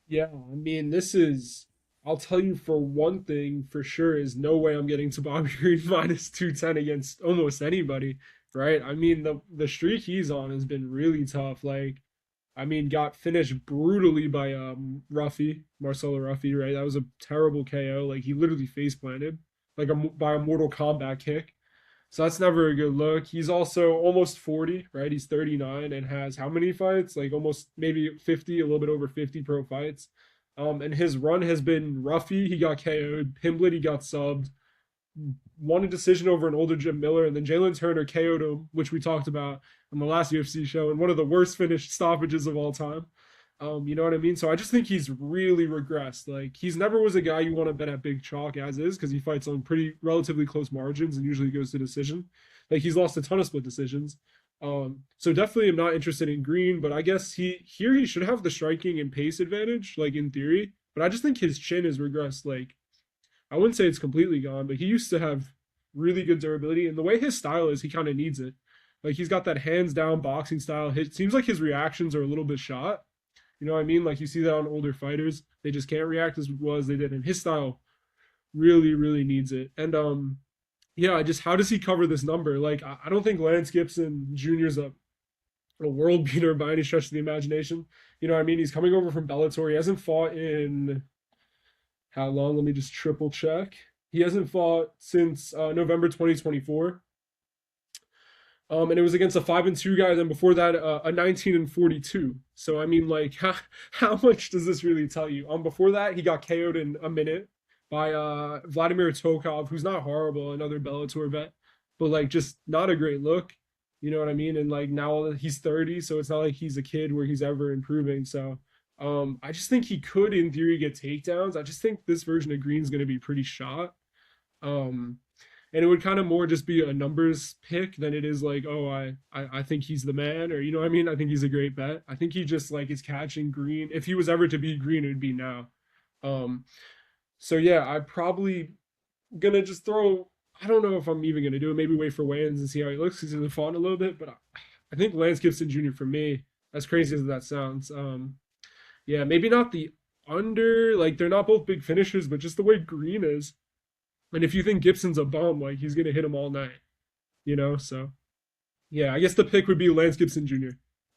B: Yeah, I mean, this is, I'll tell you for one thing for sure is no way I'm getting to Bobby Green minus 210 against almost anybody, right? I mean, the streak he's on has been really tough. Like, I mean, got finished brutally by Marcelo Ruffy, right? That was a terrible KO. Like, he literally face planted like by a Mortal Kombat kick. So that's never a good look. He's also almost 40, right? He's 39 and has how many fights? Like almost maybe 50, a little bit over 50 pro fights. And his run has been roughy. He got KO'd. Pimblett, he got subbed. Won a decision over an older Jim Miller. And then Jalen Turner KO'd him, which we talked about on the last UFC show, and one of the worst finished stoppages of all time. You know what I mean? So I just think he's really regressed. Like he's never was a guy you want to bet at big chalk as is because he fights on pretty relatively close margins and usually goes to decision. Like he's lost a ton of split decisions. So definitely am not interested in Green, but I guess he should have the striking and pace advantage, like in theory. But I just think his chin has regressed. Like I wouldn't say it's completely gone, but he used to have really good durability. And the way his style is, he kind of needs it. Like he's got that hands down boxing style. It seems like his reactions are a little bit shot. You know what I mean? Like you see that on older fighters, they just can't react as well as they did. And his style really, really needs it. And yeah, I just how does he cover this number? Like I don't think Lance Gibson Jr.'s a world beater by any stretch of the imagination. You know what I mean? He's coming over from Bellator. He hasn't fought in how long? Let me just triple check. He hasn't fought since November 2024. And it was against a 5-2 guy. Then before that, a 19-42. So I mean, like, how much does this really tell you? Before that, he got KO'd in a minute by Vladimir Tokov, who's not horrible, another Bellator vet, but like just not a great look. You know what I mean? And like now he's 30, so it's not like he's a kid where he's ever improving. So I just think he could, in theory, get takedowns. I just think this version of Green's going to be pretty shot. Um, and it would kind of more just be a numbers pick than it is like, oh, I think he's the man, or you know what I mean? I think he's a great bet. I think he just like is catching Green. If he was ever to be Green, it would be now. Um, so yeah, I probably gonna just throw. I don't know if I'm even gonna do it. Maybe wait for weigh-ins and see how he looks because he's fought a little bit. But I think Lance Gibson Jr. for me, as crazy as that sounds, yeah, maybe not the under. Like they're not both big finishers, but just the way Green is. And if you think Gibson's a bum, like he's gonna hit him all night, you know. So yeah, I guess the pick would be Lance Gibson Jr.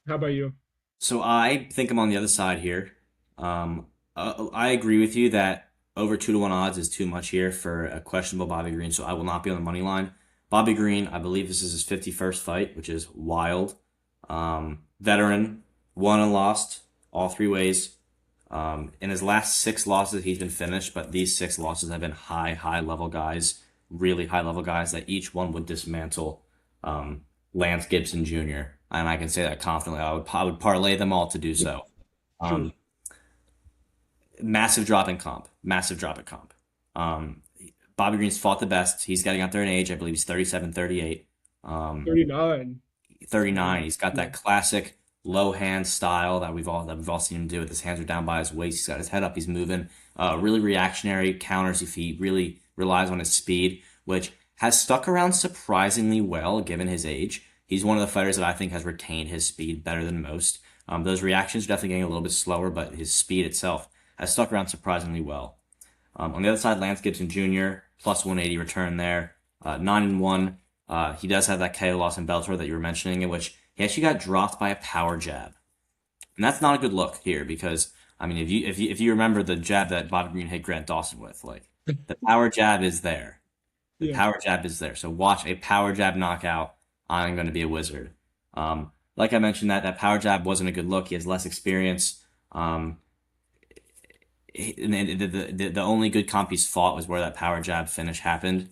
B: How about you?
A: So I think I'm on the other side here. I agree with you that over 2-1 odds is too much here for a questionable Bobby Green, so I will not be on the money line. Bobby Green, I believe this is his 51st fight, which is wild. Veteran, won and lost all three ways. In his last six losses, he's been finished, but these six losses have been high level guys, really high level guys that each one would dismantle Lance Gibson Jr. And I can say that confidently. I would parlay them all to do so.
B: Sure.
A: Um, Massive drop in comp, massive drop in comp. Um, Bobby Green's fought the best. He's getting up there in age. I believe he's 37, 38. Um,
B: 39.
A: 39. He's got
B: Yeah.
A: that classic low hand style that we've all seen him do. With his hands are down by his waist. He's got his head up. He's moving. Really reactionary counters. If he really relies on his speed, which has stuck around surprisingly well given his age. He's one of the fighters that I think has retained his speed better than most. Those reactions are definitely getting a little bit slower, but his speed itself has stuck around surprisingly well. On the other side, Lance Gibson Jr. plus 180 return there, 9-1. He does have that KO loss in Bellator that you were mentioning, in which he actually got dropped by a power jab, and that's not a good look here because I mean, if you remember the jab that Bobby Green hit Grant Dawson with, like the power jab is there, the
B: Yeah.
A: power jab is there. So watch a power jab knockout. I'm going to be a wizard. Like I mentioned, that power jab wasn't a good look. He has less experience. And the only good comp he's fought was where that power jab finish happened.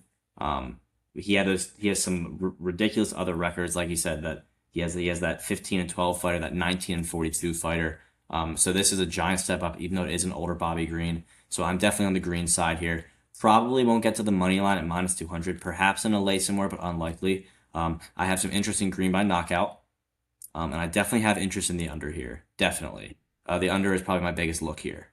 A: He has some ridiculous other records, like he said, that he has that 15-12 fighter, that 19-42 fighter. So this is a giant step up, even though it is an older Bobby Green. So I'm definitely on the Green side here. Probably won't get to the money line at minus 200, perhaps in a lay somewhere, but unlikely. I have some interest in Green by knockout, and I definitely have interest in the under here. Definitely, the under is probably my biggest look here.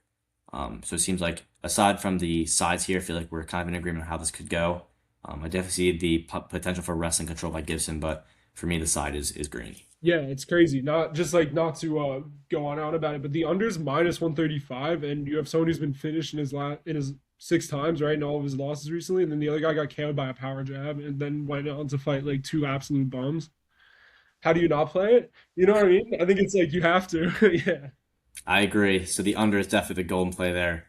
A: So it seems like aside from the sides here, I feel like we're kind of in agreement on how this could go. I definitely see the potential for wrestling control by Gibson, but for me, the side is Green.
B: Yeah, it's crazy. Not just like not to go on out about it, but the under's minus 135, and you have someone who's been finished in his six times, right, in all of his losses recently, and then the other guy got KO'd by a power jab and then went on to fight like two absolute bums. How do you not play it? You know what I mean? I think it's like you have to. Yeah.
A: I agree. So the under is definitely the golden play there.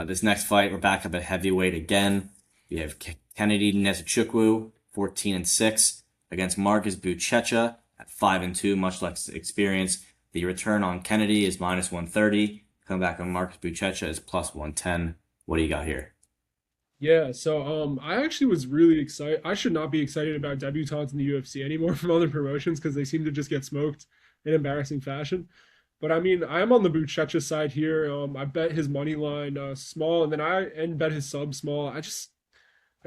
A: This next fight, we're back up at heavyweight again. We have Kennedy Nzechukwu, 14-6, against Marcus Buchecha at 5-2, much less experience. The return on Kennedy is minus 130. Coming back on Marcus Buchecha is plus 110. What do you got here?
B: Yeah, so I actually was really excited. I should not be excited about debutantes in the UFC anymore from other promotions because they seem to just get smoked in embarrassing fashion. But I mean, I'm on the Buchecha side here. I bet his money line small, and then I bet his sub small. I just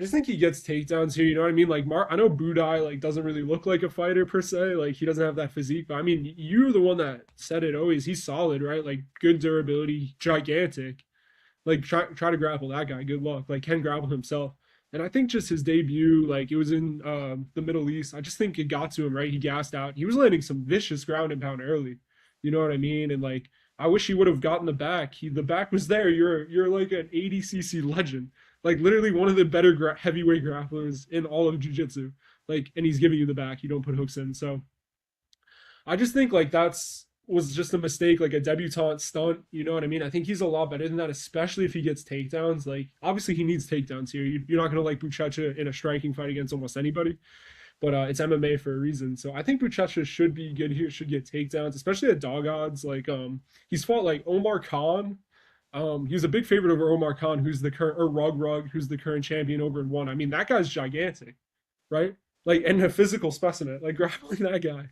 B: think he gets takedowns here. You know what I mean? Like Mark, I know Budai like doesn't really look like a fighter per se. Like he doesn't have that physique. But I mean, you're the one that said it always. He's solid, right? Like good durability, gigantic. Like try to grapple that guy. Good luck. Like can grapple himself. And I think just his debut, like it was in the Middle East. I just think it got to him, right? He gassed out. He was landing some vicious ground and pound early. You know what I mean? And like I wish he would have gotten the back. The back was there. You're like an 80cc legend, like literally one of the better heavyweight grapplers in all of jiu-jitsu. Like, and he's giving you the back. You don't put hooks in. So I just think like that's was just a mistake, like a debutante stunt. You know what I mean? I think he's a lot better than that, especially if he gets takedowns. Like, obviously he needs takedowns here. You're not gonna like Buchecha in a striking fight against almost anybody, but it's MMA for a reason. So I think Buchecha should be good here. Should get takedowns, especially at dog odds. Like, he's fought like Omar Khan. He was a big favorite over Omar Khan, who's the current or Rug, who's the current champion over in one. I mean, that guy's gigantic, right? Like, and a physical specimen. Like grappling that guy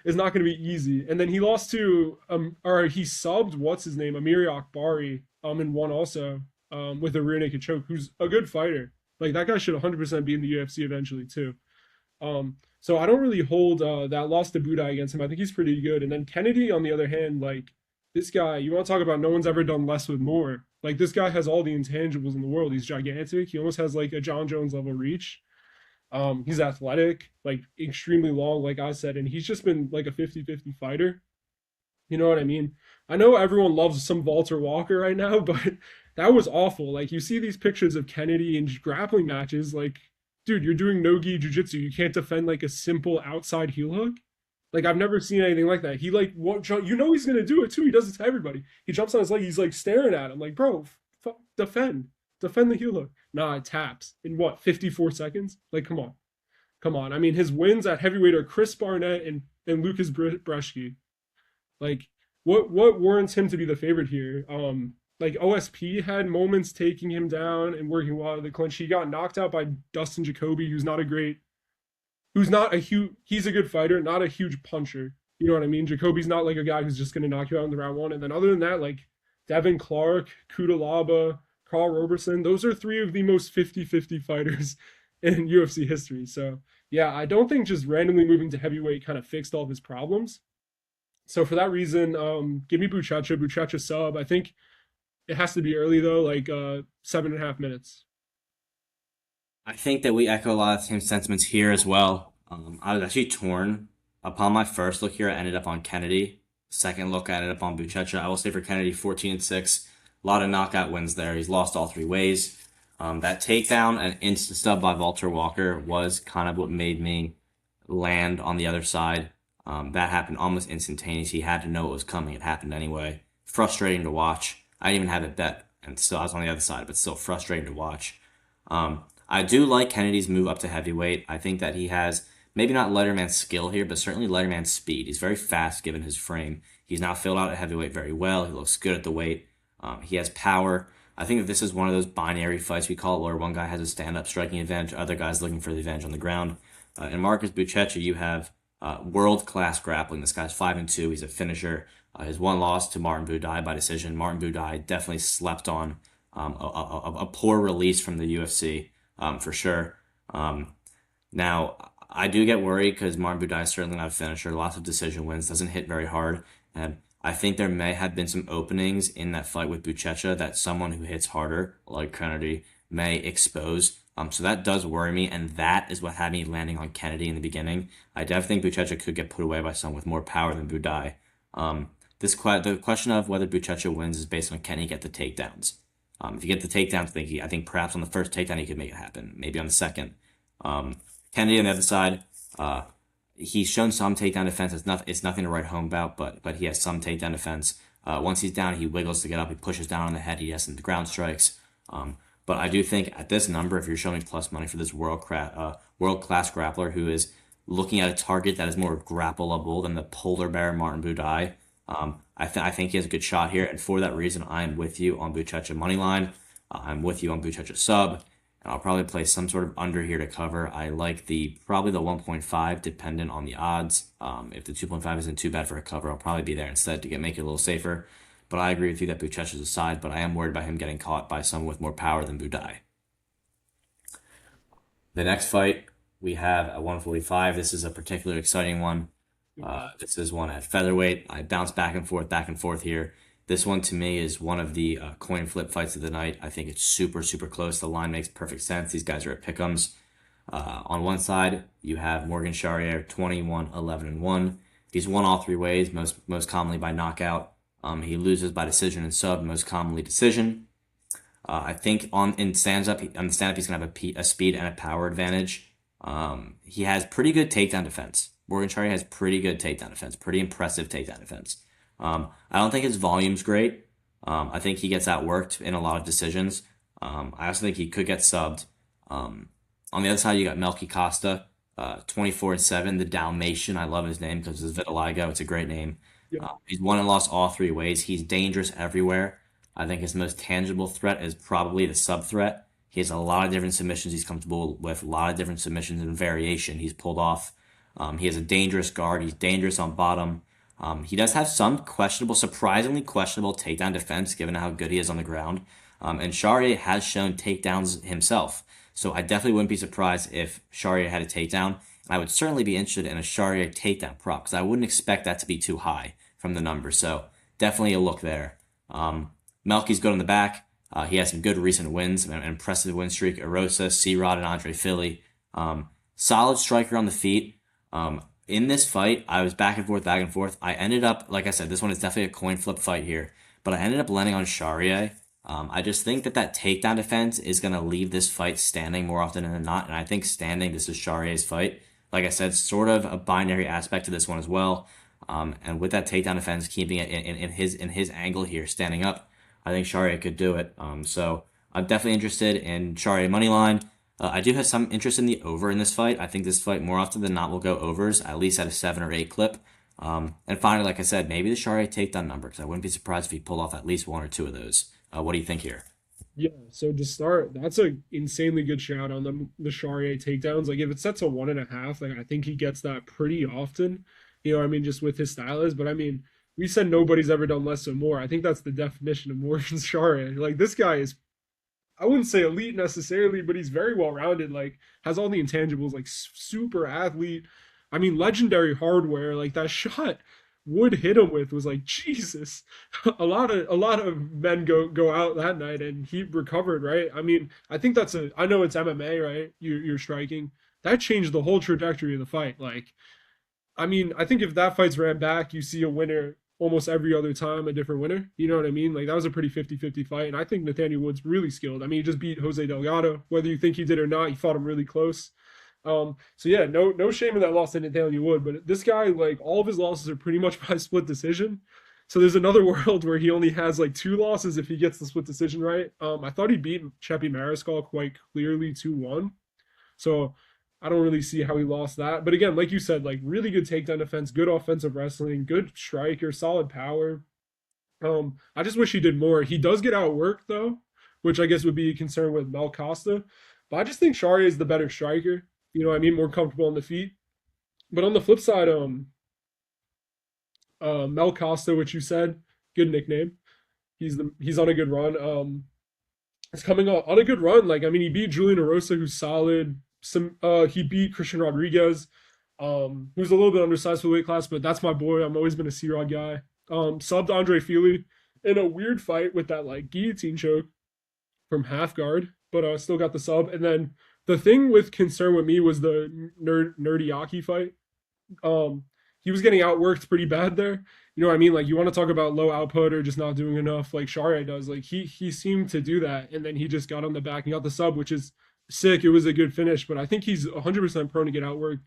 B: is not going to be easy. And then he lost to or he subbed what's his name, Amiri Akbari, in one also, with a rear naked choke, who's a good fighter. Like that guy should 100% be in the UFC eventually too. So I don't really hold that loss to Budai against him. I think he's pretty good. And then Kennedy, on the other hand, like this guy, you want to talk about no one's ever done less with more. Like this guy has all the intangibles in the world. He's gigantic. He almost has like a John Jones level reach. He's athletic, like extremely long, like I said, and he's just been like a 50-50 fighter. You know what I mean? I know everyone loves some Walter Walker right now, but that was awful. Like you see these pictures of Kennedy in grappling matches, like, dude, you're doing no-gi jiu-jitsu. You can't defend like a simple outside heel hook. Like I've never seen anything like that. He like what you know he's gonna do it too. He does it to everybody. He jumps on his leg. He's like staring at him. Like, bro, defend the heel hook. Nah, it taps in what 54 seconds. Like, come on. I mean, his wins at heavyweight are Chris Barnett and Lucas Brzeski. Like, what warrants him to be the favorite here? Like OSP had moments taking him down and working well out of the clinch. He got knocked out by Dustin Jacoby, who's not a huge, he's a good fighter, not a huge puncher. You know what I mean? Jacoby's not like a guy who's just going to knock you out in the round one. And then other than that, like Devin Clark, Kudalaba, Carl Roberson, those are three of the most 50-50 fighters in UFC history. So yeah, I don't think just randomly moving to heavyweight kind of fixed all of his problems. So for that reason, give me Buchecha sub. I think it has to be early though, like 7.5 minutes.
A: I think that we echo a lot of the same sentiments here as well. I was actually torn. Upon my first look here, I ended up on Kennedy. Second look at it up on Buchecha. I will say for Kennedy, 14-6. A lot of knockout wins there. He's lost all three ways. That takedown and instant stub by Walter Walker was kind of what made me land on the other side. That happened almost instantaneous. He had to know it was coming. It happened anyway. Frustrating to watch. I didn't even have it bet, and still I was on the other side, but still frustrating to watch. I do like Kennedy's move up to heavyweight. I think that he has maybe not Letterman's skill here, but certainly Letterman's speed. He's very fast given his frame. He's now filled out at heavyweight very well. He looks good at the weight. He has power. I think that this is one of those binary fights we call it, where one guy has a stand-up striking advantage, other guys looking for the advantage on the ground. In Marcus Buchecha, you have world-class grappling. This guy's 5-2. He's a finisher. His one loss to Martin Buday by decision. Martin Buday definitely slept on a poor release from the UFC for sure. Now, I do get worried because Martin Buday is certainly not a finisher. Lots of decision wins. Doesn't hit very hard. And I think there may have been some openings in that fight with Buchecha that someone who hits harder, like Kennedy, may expose. So that does worry me, and that is what had me landing on Kennedy in the beginning. I definitely think Buchecha could get put away by someone with more power than Buday. The question of whether Buchecha wins is based on can he get the takedowns. If you get the takedowns, I think perhaps on the first takedown he could make it happen. Maybe on the second. Kennedy on the other side, he's shown some takedown defense. It's nothing to write home about, but he has some takedown defense. Once he's down, he wiggles to get up. He pushes down on the head. He has some ground strikes. But I do think at this number, if you're showing plus money for this world-class grappler who is looking at a target that is more grappleable than the polar bear Martin Buday, I think he has a good shot here. And for that reason, I am with you on Buchecha money line. I'm with you on Buchecha sub. And I'll probably play some sort of under here to cover. I like probably the 1.5 dependent on the odds. If the 2.5 isn't too bad for a cover, I'll probably be there instead to make it a little safer. But I agree with you that Buchecha's a side, but I am worried about him getting caught by someone with more power than Buday. The next fight we have at 145. This is a particularly exciting one. This is one at featherweight. I bounce back and forth here. This one to me is one of the coin flip fights of the night. I think it's super, super close. The line makes perfect sense. These guys are at pick'ems. On one side, you have Morgan Charrier, 21-11-1. He's won all three ways, most commonly by knockout. He loses by decision and sub, most commonly decision. I think on the stand-up, he's going to have a speed and a power advantage. He has pretty good takedown defense. Morgan Charrier has pretty good takedown defense, pretty impressive takedown defense. I don't think his volume's great. I think he gets outworked in a lot of decisions. I also think he could get subbed. On the other side, you got Melky Costa, 24-7, the Dalmatian. I love his name because it's vitiligo. It's a great name.
B: Yeah.
A: He's won and lost all three ways. He's dangerous everywhere. I think his most tangible threat is probably the sub threat. He has a lot of different submissions he's comfortable with, a lot of different submissions and variation he's pulled off. He has a dangerous guard. He's dangerous on bottom. He does have some surprisingly questionable takedown defense given how good he is on the ground. And Charrier has shown takedowns himself. So I definitely wouldn't be surprised if Charrier had a takedown. I would certainly be interested in a Charrier takedown prop because I wouldn't expect that to be too high from the numbers. So definitely a look there. Melky's good on the back. He has some good recent wins, an impressive win streak. Erosa, C-Rod, and Andre Philly. Solid striker on the feet. In this fight, I was back and forth. I ended up, like I said, this one is definitely a coin flip fight here, but I ended up landing on Charrier. I just think that takedown defense is going to leave this fight standing more often than not, and I think standing, this is Charrier's fight. Like I said, sort of a binary aspect to this one as well. And with that takedown defense, keeping it in his angle here, standing up, I think Charrier could do it. So I'm definitely interested in Charrier money line. I do have some interest in the over in this fight. I think this fight more often than not will go overs, at least at a 7 or 8 clip. And finally, like I said, maybe the Charrier takedown number, because I wouldn't be surprised if he pulled off at least 1 or 2 of those. What do you think here?
B: Yeah, so to start, that's a insanely good shout on the Charrier takedowns. Like if it sets a 1.5, like I think he gets that pretty often. You know what I mean? Just with his style is. But I mean, we said nobody's ever done less or more. I think that's the definition of Morgan Charrier. Like this guy is, I wouldn't say elite necessarily, but he's very well rounded. Like has all the intangibles. Like super athlete. I mean, legendary hardware. Like that shot Wood hit him with was like Jesus. A lot of men go out that night and he recovered, right? I mean, I think I know it's MMA, right? You're striking. That changed the whole trajectory of the fight. Like, I mean, I think if that fight's ran back, you see a winner almost every other time a different winner. You know what I mean? Like that was a pretty 50-50 fight. And I think Nathaniel Wood's really skilled. I mean, he just beat Jose Delgado. Whether you think he did or not, he fought him really close. So yeah, no shame in that loss to Nathaniel Wood. But this guy, like all of his losses are pretty much by split decision. So there's another world where he only has like two losses if he gets the split decision right. I thought he beat Cheppy Mariscal quite clearly 2-1. So I don't really see how he lost that. But again, like you said, like really good takedown defense, good offensive wrestling, good striker, solid power. I just wish he did more. He does get outworked though, which I guess would be a concern with Mel Costa. But I just think Sharia is the better striker. You know what I mean? More comfortable on the feet. But on the flip side, Mel Costa, which you said, good nickname. He's on a good run. He's coming on a good run. Like I mean, he beat Julian Erosa, who's solid. He beat Christian Rodriguez, who's a little bit undersized for the weight class, but that's my boy. I've always been a C-Rod guy. Subbed Andre Fili in a weird fight with that like guillotine choke from half guard, but still got the sub. And then the thing with concern with me was the Nerdiaki fight. He was getting outworked pretty bad there. You know what I mean? Like you want to talk about low output or just not doing enough, like Sharia does. Like he seemed to do that, and then he just got on the back and got the sub, which is sick. It was a good finish, but I think he's 100% prone to get outworked.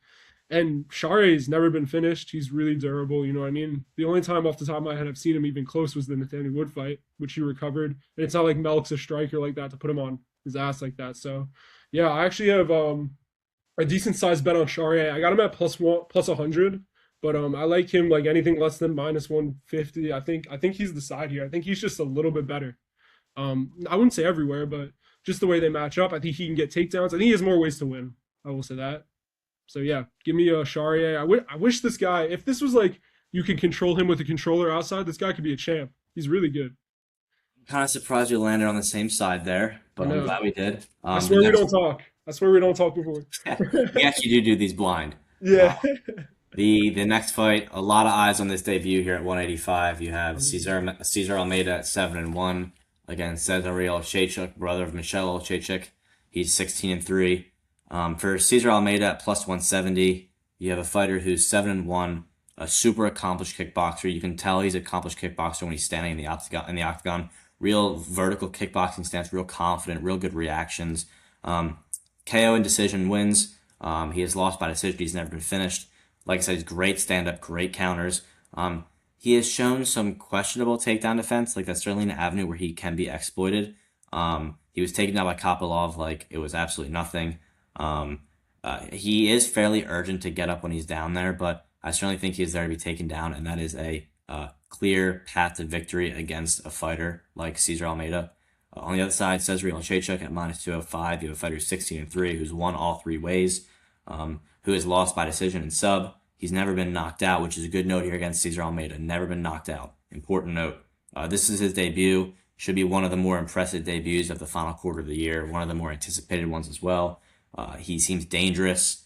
B: And Shari's never been finished. He's really durable. You know what I mean? The only time off the top of my head I've seen him even close was the Nathaniel Wood fight, which he recovered. And it's not like Melk's a striker like that to put him on his ass like that. So yeah, I actually have a decent sized bet on Sharia. I got him at plus 100. But I like him like anything less than minus 150. I think he's the side here. I think he's just a little bit better. I wouldn't say everywhere, but just the way they match up, I think he can get takedowns. I think he has more ways to win. I will say that. So yeah, give me a Sharia. I wish this guy, if this was like you can control him with a controller outside, this guy could be a champ. He's really good.
A: Kind of surprised we landed on the same side there, but I'm glad we did.
B: I swear we don't talk. I swear we don't talk before.
A: We actually do these blind.
B: Yeah.
A: The next fight, a lot of eyes on this debut here at 185. You have Cesar Almeida at 7-1 against Cesaril Chechuk, brother of Michelle Chechuk. He's 16-3. For Cesar Almeida at plus 170, you have a fighter who's 7-1, a super accomplished kickboxer. You can tell he's an accomplished kickboxer when he's standing in the octagon. Real vertical kickboxing stance, real confident, real good reactions. KO and decision wins. He has lost by decision. He's never been finished. Like I said, he's great stand-up, great counters. He has shown some questionable takedown defense. Like that's certainly an avenue where he can be exploited. He was taken down by Kopylov like it was absolutely nothing. He is fairly urgent to get up when he's down there, but I certainly think he is there to be taken down, and that is a clear path to victory against a fighter like Cesar Almeida. On the other side, Cesaril Chechuk at minus 205. You have a fighter who's 16-3, who's won all three ways, who has lost by decision and sub. He's never been knocked out, which is a good note here against Cesar Almeida. Never been knocked out. Important note. This is his debut. Should be one of the more impressive debuts of the final quarter of the year. One of the more anticipated ones as well. He seems dangerous.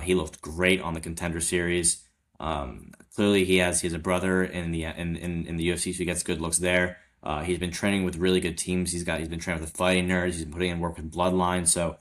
A: He looked great on the Contender Series. Clearly, he has a brother in the UFC, so he gets good looks there. He's been training with really good teams. He's been training with the Fighting Nerds. He's been putting in work with Bloodline. So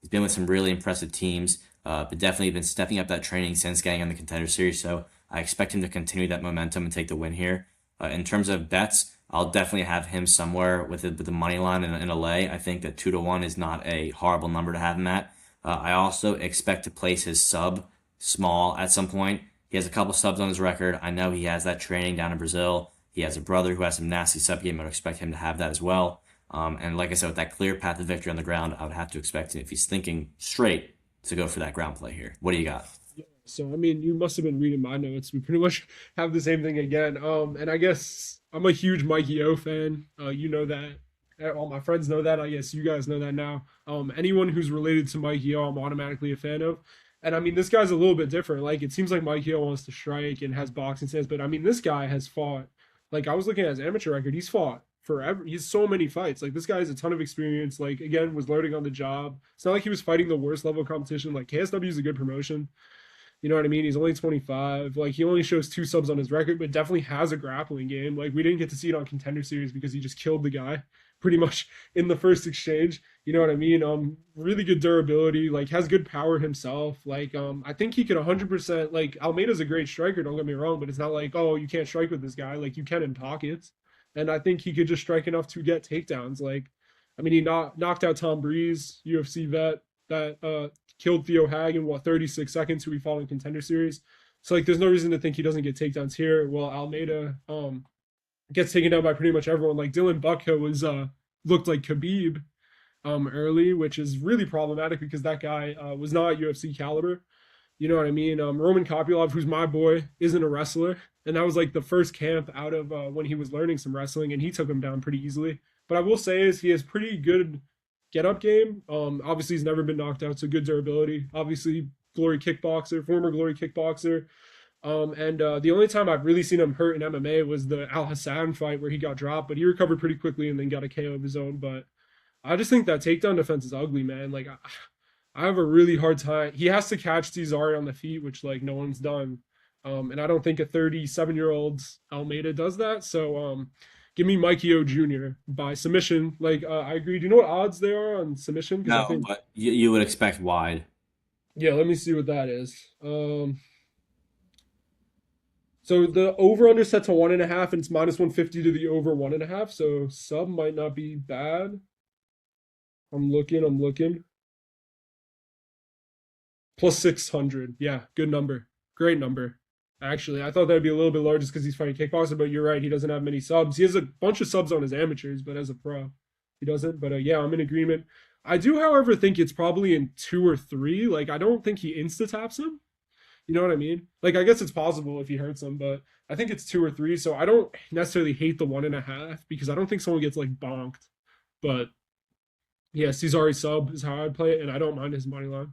A: he's been with some really impressive teams. But definitely been stepping up that training since getting on the Contender Series. So I expect him to continue that momentum and take the win here. In terms of bets, I'll definitely have him somewhere with the money line in LA. I think that 2-1 is not a horrible number to have him at. I also expect to place his sub small at some point. He has a couple subs on his record. I know he has that training down in Brazil. He has a brother who has some nasty sub game. I would expect him to have that as well. And like I said, with that clear path to victory on the ground, I would have to expect him, if he's thinking straight, to go for that ground play here. What do you got?
B: Yeah, so I mean, you must have been reading my notes. We pretty much have the same thing again. And I guess I'm a huge Mikey O fan. You know that. All my friends know that. I guess you guys know that now. Anyone who's related to Mikey O, I'm automatically a fan of. And I mean, this guy's a little bit different. Like, it seems like Mikey O wants to strike and has boxing stance, but I mean, this guy has fought. Like, I was looking at his amateur record. He's fought forever. He's so many fights. Like, this guy has a ton of experience. Like, again, was learning on the job. It's not like he was fighting the worst level of competition. Like, KSW is a good promotion. You know what I mean? He's only 25. Like, he only shows 2 subs on his record, but definitely has a grappling game. Like, we didn't get to see it on Contender Series because he just killed the guy pretty much in the first exchange. You know what I mean? Really good durability, like has good power himself. Like, I think he could 100%. Like, Almeida's a great striker. Don't get me wrong, but it's not like, oh, you can't strike with this guy. Like, you can in pockets, and I think he could just strike enough to get takedowns. Like, I mean, he knocked out Tom Breeze, UFC vet that killed Theo Hag in what 36 seconds, who we fought in Contender Series. So like, there's no reason to think he doesn't get takedowns here. Well, Almeida gets taken down by pretty much everyone. Like Dylan Buckha was looked like Khabib early, which is really problematic because that guy was not UFC caliber. You know what I mean? Roman Kopylov, who's my boy, isn't a wrestler, and that was like the first camp out of when he was learning some wrestling, and he took him down pretty easily. But I will say is he has pretty good get up game. Obviously he's never been knocked out, so good durability. Obviously, glory kickboxer, former glory kickboxer. And the only time I've really seen him hurt in MMA was the Al Hassan fight where he got dropped, but he recovered pretty quickly and then got a KO of his own. But I just think that takedown defense is ugly, man. Like I have a really hard time. He has to catch Cesare on the feet, which like no one's done. And I don't think a 37-year-old Almeida does that. So give me Mikey O Jr. by submission. Like I agree. Do you know what odds they are on submission? Because I
A: No,
B: think
A: but you would expect wide.
B: yeah. Let me see what that is. So the over under set to 1.5, and it's -150 to the over 1.5. So sub might not be bad. I'm looking. Plus 600. Yeah, good number. Great number. Actually, I thought that'd be a little bit lower just because he's fighting kickboxer, but you're right. He doesn't have many subs. He has a bunch of subs on his amateurs, but as a pro, he doesn't. But yeah, I'm in agreement. I do, however, think it's probably in 2 or 3. Like, I don't think he insta taps him. You know what I mean? Like, I guess it's possible if he hurts him, but I think it's 2 or 3. So I don't necessarily hate the 1.5 because I don't think someone gets like bonked. But yeah, Cesare sub is how I'd play it, and I don't mind his money line.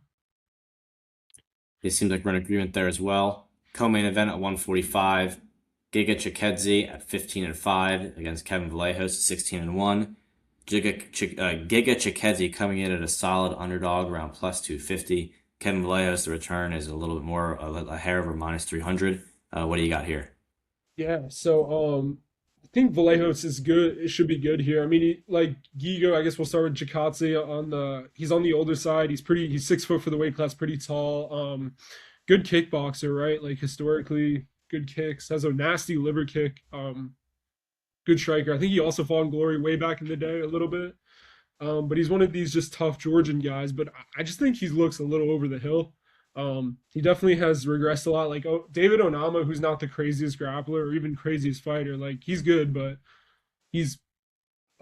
A: It seems like we're in agreement there as well. Co-main event at 145. Giga Chikadze at 15-5 against Kevin Vallejos at 16-1. Giga Chikadze coming in at a solid underdog around plus 250. Kevin Vallejos, the return is a little bit more, a hair over -300. What do you got here?
B: Yeah, so I think Vallejos is good. It should be good here. I mean, like Giga, I guess we'll start with Jikatse on the. He's on the older side. He's 6 foot for the weight class, pretty tall. Good kickboxer, right? Like historically, good kicks. Has a nasty liver kick. Good striker. I think he also fought in Glory way back in the day a little bit. But he's one of these just tough Georgian guys. But I just think he looks a little over the hill. He definitely has regressed a lot. Like David Onama, who's not the craziest grappler or even craziest fighter, like he's good, but he's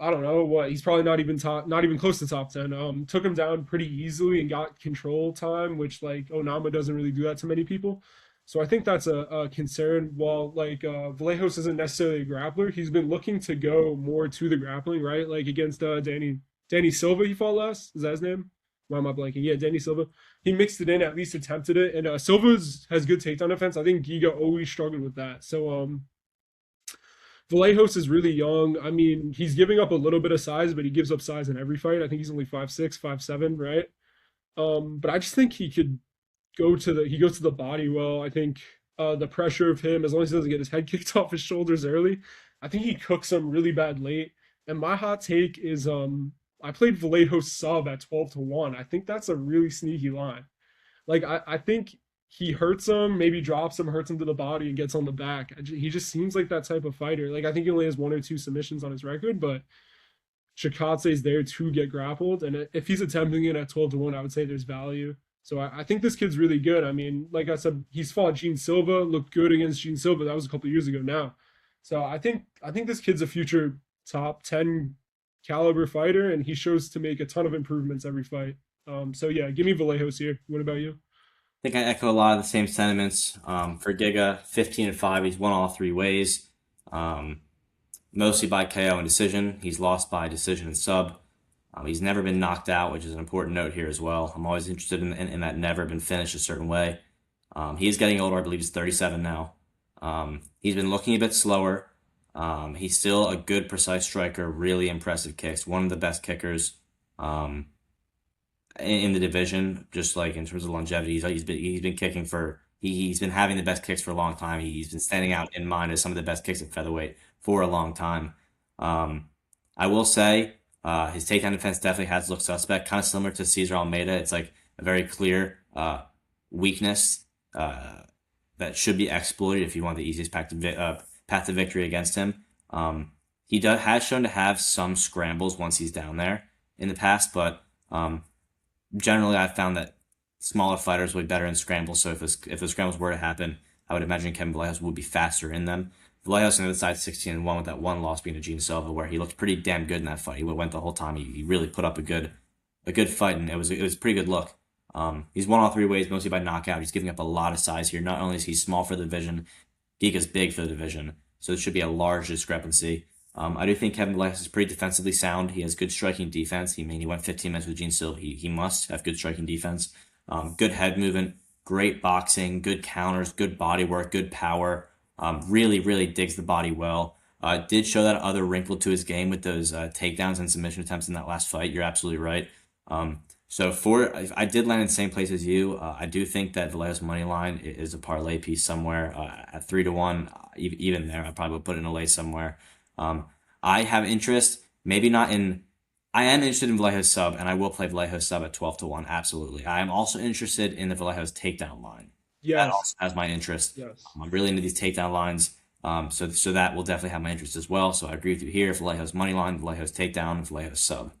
B: I don't know what he's probably not even close to top 10. Took him down pretty easily and got control time, which like Onama doesn't really do that to many people. So I think that's a concern. While like Vallejos isn't necessarily a grappler, he's been looking to go more to the grappling, right? Like against Danny Silva, he fought last. Is that his name? Why am I blanking? Yeah, Danny Silva. He mixed it in, at least attempted it. And Silva's has good takedown defense. I think Giga always struggled with that. So Vallejos is really young. I mean, he's giving up a little bit of size, but he gives up size in every fight. I think he's only 5'6", 5'7", right? But I just think he goes to the body well. I think the pressure of him, as long as he doesn't get his head kicked off his shoulders early, I think he cooks him really bad late. And my hot take is I played Vallejos sub at 12-1. I think that's a really sneaky line. Like I think he hurts him, maybe drops him, hurts him to the body, and gets on the back. He just seems like that type of fighter. Like I think he only has 1 or 2 submissions on his record, but Chikadze is there to get grappled, and if he's attempting it at 12-1, I would say there's value. So I think this kid's really good. I mean, like I said, he's fought Gene Silva, looked good against Gene Silva. That was a couple of years ago now. So I think this kid's a future top 10 caliber fighter, and he shows to make a ton of improvements every fight. So yeah, give me Vallejos here. What about you?
A: I think I echo a lot of the same sentiments. For Giga, 15-5, he's won all 3 ways. Mostly by KO and decision. He's lost by decision and sub. He's never been knocked out, which is an important note here as well. I'm always interested in that never been finished a certain way. He is getting older. I believe he's 37 now. He's been looking a bit slower. He's still a good, precise striker, really impressive kicks. One of the best kickers in the division, just like in terms of longevity. He's been kicking he's been having the best kicks for a long time. He's been standing out in mind as some of the best kicks at featherweight for a long time. I will say, His takedown defense definitely has looked suspect, kind of similar to Cesar Almeida. It's like a very clear weakness that should be exploited if you want the easiest path to victory against him. He has shown to have some scrambles once he's down there in the past, but generally I've found that smaller fighters will be better in scrambles. So if the scrambles were to happen, I would imagine Kevin Vallejos would be faster in them. Vallejos on the other side, 16-1 with that one loss being to Gene Silva, where he looked pretty damn good in that fight. He went the whole time. He really put up a good fight, and it was a pretty good look. He's won all three ways, mostly by knockout. He's giving up a lot of size here. Not only is he small for the division, Giga's big for the division, so it should be a large discrepancy. I do think Kevin Vallejos is pretty defensively sound. He has good striking defense. He went 15 minutes with Gene Silva. He must have good striking defense. Good head movement, great boxing, good counters, good body work, good power. Really, really digs the body well. Did show that other wrinkle to his game with those takedowns and submission attempts in that last fight. You're absolutely right. If I did land in the same place as you, I do think that Vallejos money line is a parlay piece somewhere at 3-1. Even there, I probably would put it in a lay somewhere. I have interest, maybe not in. I am interested in Vallejos sub, and I will play Vallejos sub at 12-1. Absolutely. I am also interested in the Vallejos takedown line. That
B: Yes.
A: also has my interest.
B: Yes.
A: I'm really into these takedown lines. So that will definitely have my interest as well. So I agree with you here. Vallejos money line, Vallejos takedown, Vallejos sub. Um,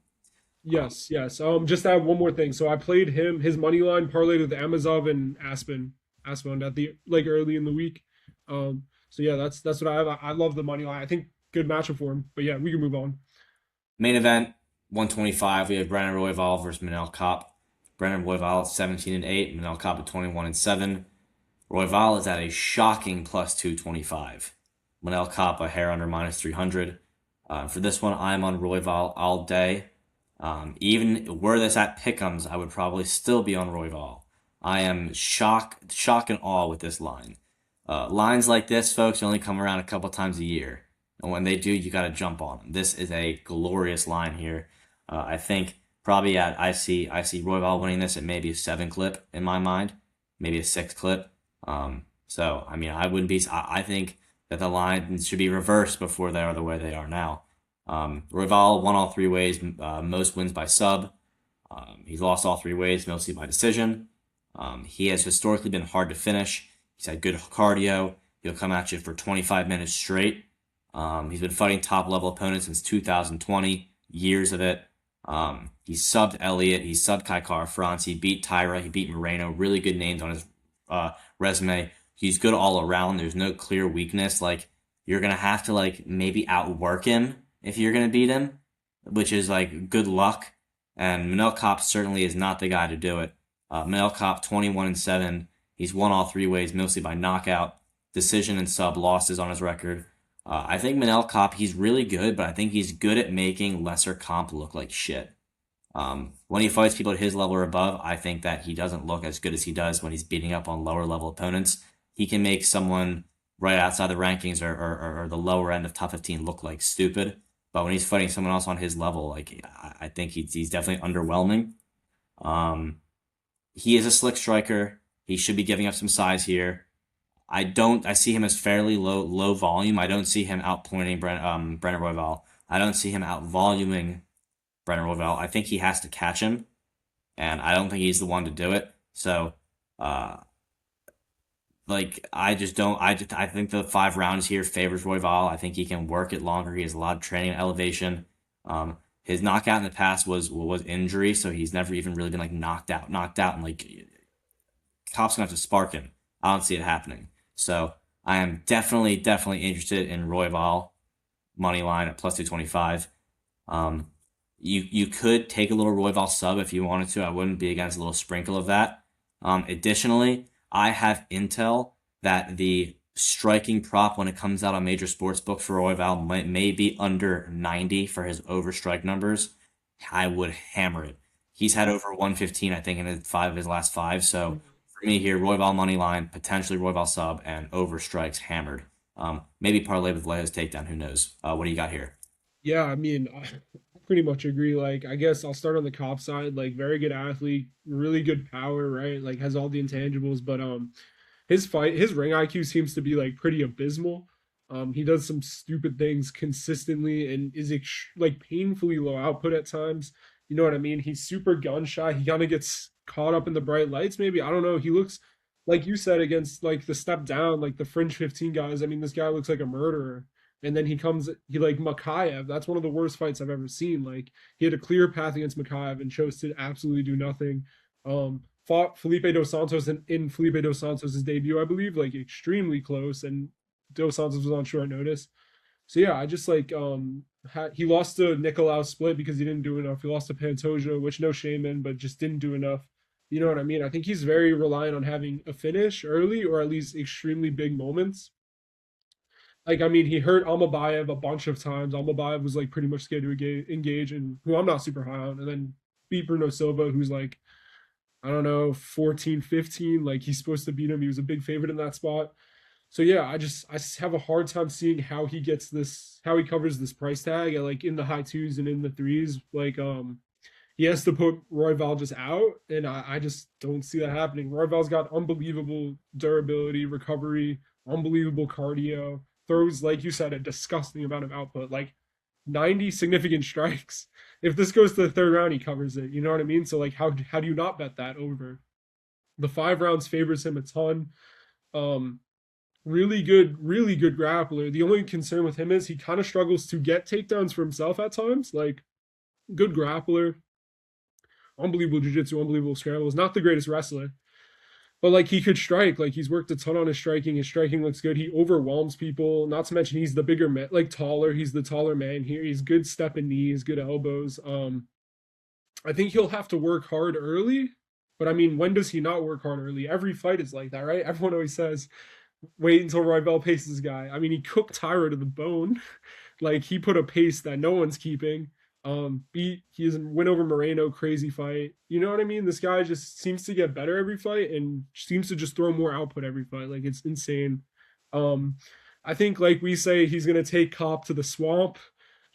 B: Yes, yes. Just to add one more thing. So I played his money line parlayed with Amazov and Aspen at the like early in the week. So yeah, that's what I have. I love the money line. I think good matchup for him. But yeah, we can move on.
A: Main event 125. We have Brandon Royval versus Manel Kape. Brandon Royval 17-8. Manel Kape 21-7. Royval is at a shocking plus 225. Manel Kape a hair under minus 300. For this one, I'm on Royval all day. Even were this at Pick'ems, I would probably still be on Royval. I am shock and awe with this line. Lines like this, folks, only come around a couple times a year. And when they do, you got to jump on them. This is a glorious line here. I think probably I see Royval winning this at maybe a 7 clip in my mind, maybe a 6 clip. So I mean, I wouldn't be. I think that the line should be reversed before they are the way they are now. Royval won all three ways, most wins by sub. He's lost all three ways, mostly by decision. He has historically been hard to finish. He's had good cardio. He'll come at you for 25 minutes straight. He's been fighting top level opponents since 2020, years of it. He subbed Elliott, he subbed Kai Kara France, he beat Tyra, he beat Moreno. Really good names on his resume. He's good all around. There's no clear weakness. Like you're gonna have to like maybe outwork him if you're gonna beat him, which is like good luck. And Manel Kape certainly is not the guy to do it. Manel Kape 21-7. He's won all three ways, mostly by knockout, decision, and sub losses on his record. I think Manel Kape, he's really good, but I think he's good at making lesser comp look like shit. When he fights people at his level or above, I think that he doesn't look as good as he does when he's beating up on lower level opponents. He can make someone right outside the rankings or the lower end of top 15 look like stupid. But when he's fighting someone else on his level, like I think he's definitely underwhelming. He is a slick striker. He should be giving up some size here. I see him as fairly low volume. I don't see him outpointing Brennan Royval. I don't see him out voluming Brennan Royval. I think he has to catch him, and I don't think he's the one to do it. So, I just don't. I think the 5 rounds here favors Royval. I think he can work it longer. He has a lot of training and elevation. His knockout in the past was injury, so he's never even really been like knocked out, and like Kape's gonna have to spark him. I don't see it happening. So I am definitely interested in Royval money line at plus 225. You could take a little Royval sub if you wanted to. I wouldn't be against a little sprinkle of that. Additionally, I have intel that the striking prop when it comes out on major sports books for Royval may be under 90 for his overstrike numbers. I would hammer it. He's had over 115, I think, in 5 of his last 5. So for me here, Royval money line, potentially Royval sub, and overstrikes hammered. Maybe parlay with Leo's takedown. Who knows? What do you got here?
B: Yeah, I mean, I pretty much agree. Like, I guess I'll start on the cop side. Like, very good athlete, really good power, right? Like, has all the intangibles, but his ring IQ seems to be like pretty abysmal. He does some stupid things consistently and is like painfully low output at times. You know what I mean? He's super gun shy. He kind of gets caught up in the bright lights. Maybe I don't know. He looks like you said against like the step down, like the Fringe 15 guys. I mean, this guy looks like a murderer. And then he like Makayev. That's one of the worst fights I've ever seen. Like he had a clear path against Makayev and chose to absolutely do nothing. Fought Felipe Dos Santos in Felipe Dos Santos' debut, I believe, like extremely close, and Dos Santos was on short notice. So yeah, I just like he lost to Nicolau split because he didn't do enough. He lost to Pantoja, which no shame in, but just didn't do enough. You know what I mean? I think he's very reliant on having a finish early or at least extremely big moments. Like, I mean, he hurt Almabayev a bunch of times. Almabayev was like pretty much scared to engage, and who I'm not super high on. And then beat Bruno Silva, who's like, I don't know, 14, 15. Like, he's supposed to beat him. He was a big favorite in that spot. So yeah, I just have a hard time seeing how he gets this, how he covers this price tag at like in the high twos and in the threes. Like, he has to put Royval just out, and I just don't see that happening. Royval's got unbelievable durability, recovery, unbelievable cardio, throws, like you said, a disgusting amount of output, like 90 significant strikes. If this goes to the third round, he covers it. You know what I mean? So like, how do you not bet that over? The 5 rounds favors him a ton. Um, really good grappler. The only concern with him is he kind of struggles to get takedowns for himself at times. Like, good grappler, unbelievable jiu-jitsu, unbelievable scrambles. Not the greatest wrestler, but like he could strike. Like he's worked a ton on his striking. His striking looks good. He overwhelms people. Not to mention he's the bigger man, like taller. He's the taller man here. He's good stepping knees, good elbows. I think he'll have to work hard early. But I mean, when does he not work hard early? Every fight is like that, right? Everyone always says, wait until Royval paces this guy. I mean, he cooked Tyro to the bone. Like he put a pace that no one's keeping. He is win over Moreno, crazy fight. You know what I mean? This guy just seems to get better every fight and seems to just throw more output every fight. Like it's insane. Um, I think like we say he's gonna take Kape to the swamp.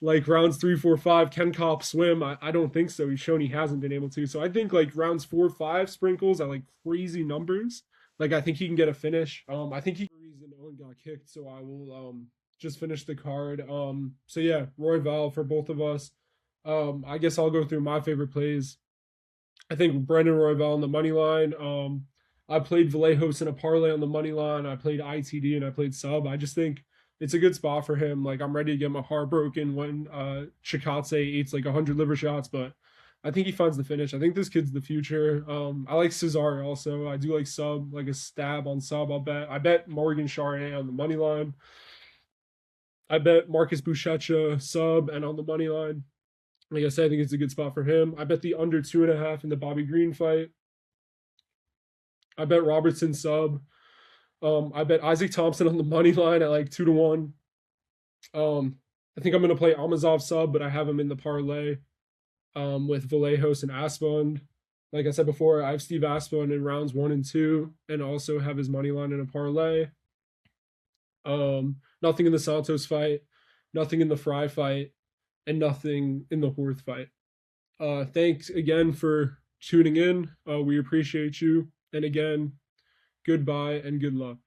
B: Like rounds 3, 4, 5, can Kape swim? I don't think so. He's shown he hasn't been able to. So I think like rounds 4, 5 sprinkles at like crazy numbers. Like I think he can get a finish. I think he reason Owen got kicked, so I will just finish the card. So yeah, Royval for both of us. I guess I'll go through my favorite plays. I think Brendan Royval on the money line. I played Vallejos in a parlay on the money line. I played ITD and I played sub. I just think it's a good spot for him. Like I'm ready to get my heart broken when Chikadze eats like 100 liver shots, but I think he finds the finish. I think this kid's the future. I like Cesar also. I do like sub, like a stab on sub. I bet Morgan Charnay on the money line. I bet Marcus Buchecha sub and on the money line. Like I said, I think it's a good spot for him. I bet the under 2.5 in the Bobby Green fight. I bet Robertson sub. I bet Isaac Thompson on the money line at like 2-1. I think I'm gonna play Amazov sub, but I have him in the parlay with Vallejos and Aspond. Like I said before, I have Steve Aspond in rounds 1 and 2, and also have his money line in a parlay. Nothing in the Santos fight, nothing in the Fry fight, and nothing in the Horth fight. Thanks again for tuning in. We appreciate you. And again, goodbye and good luck.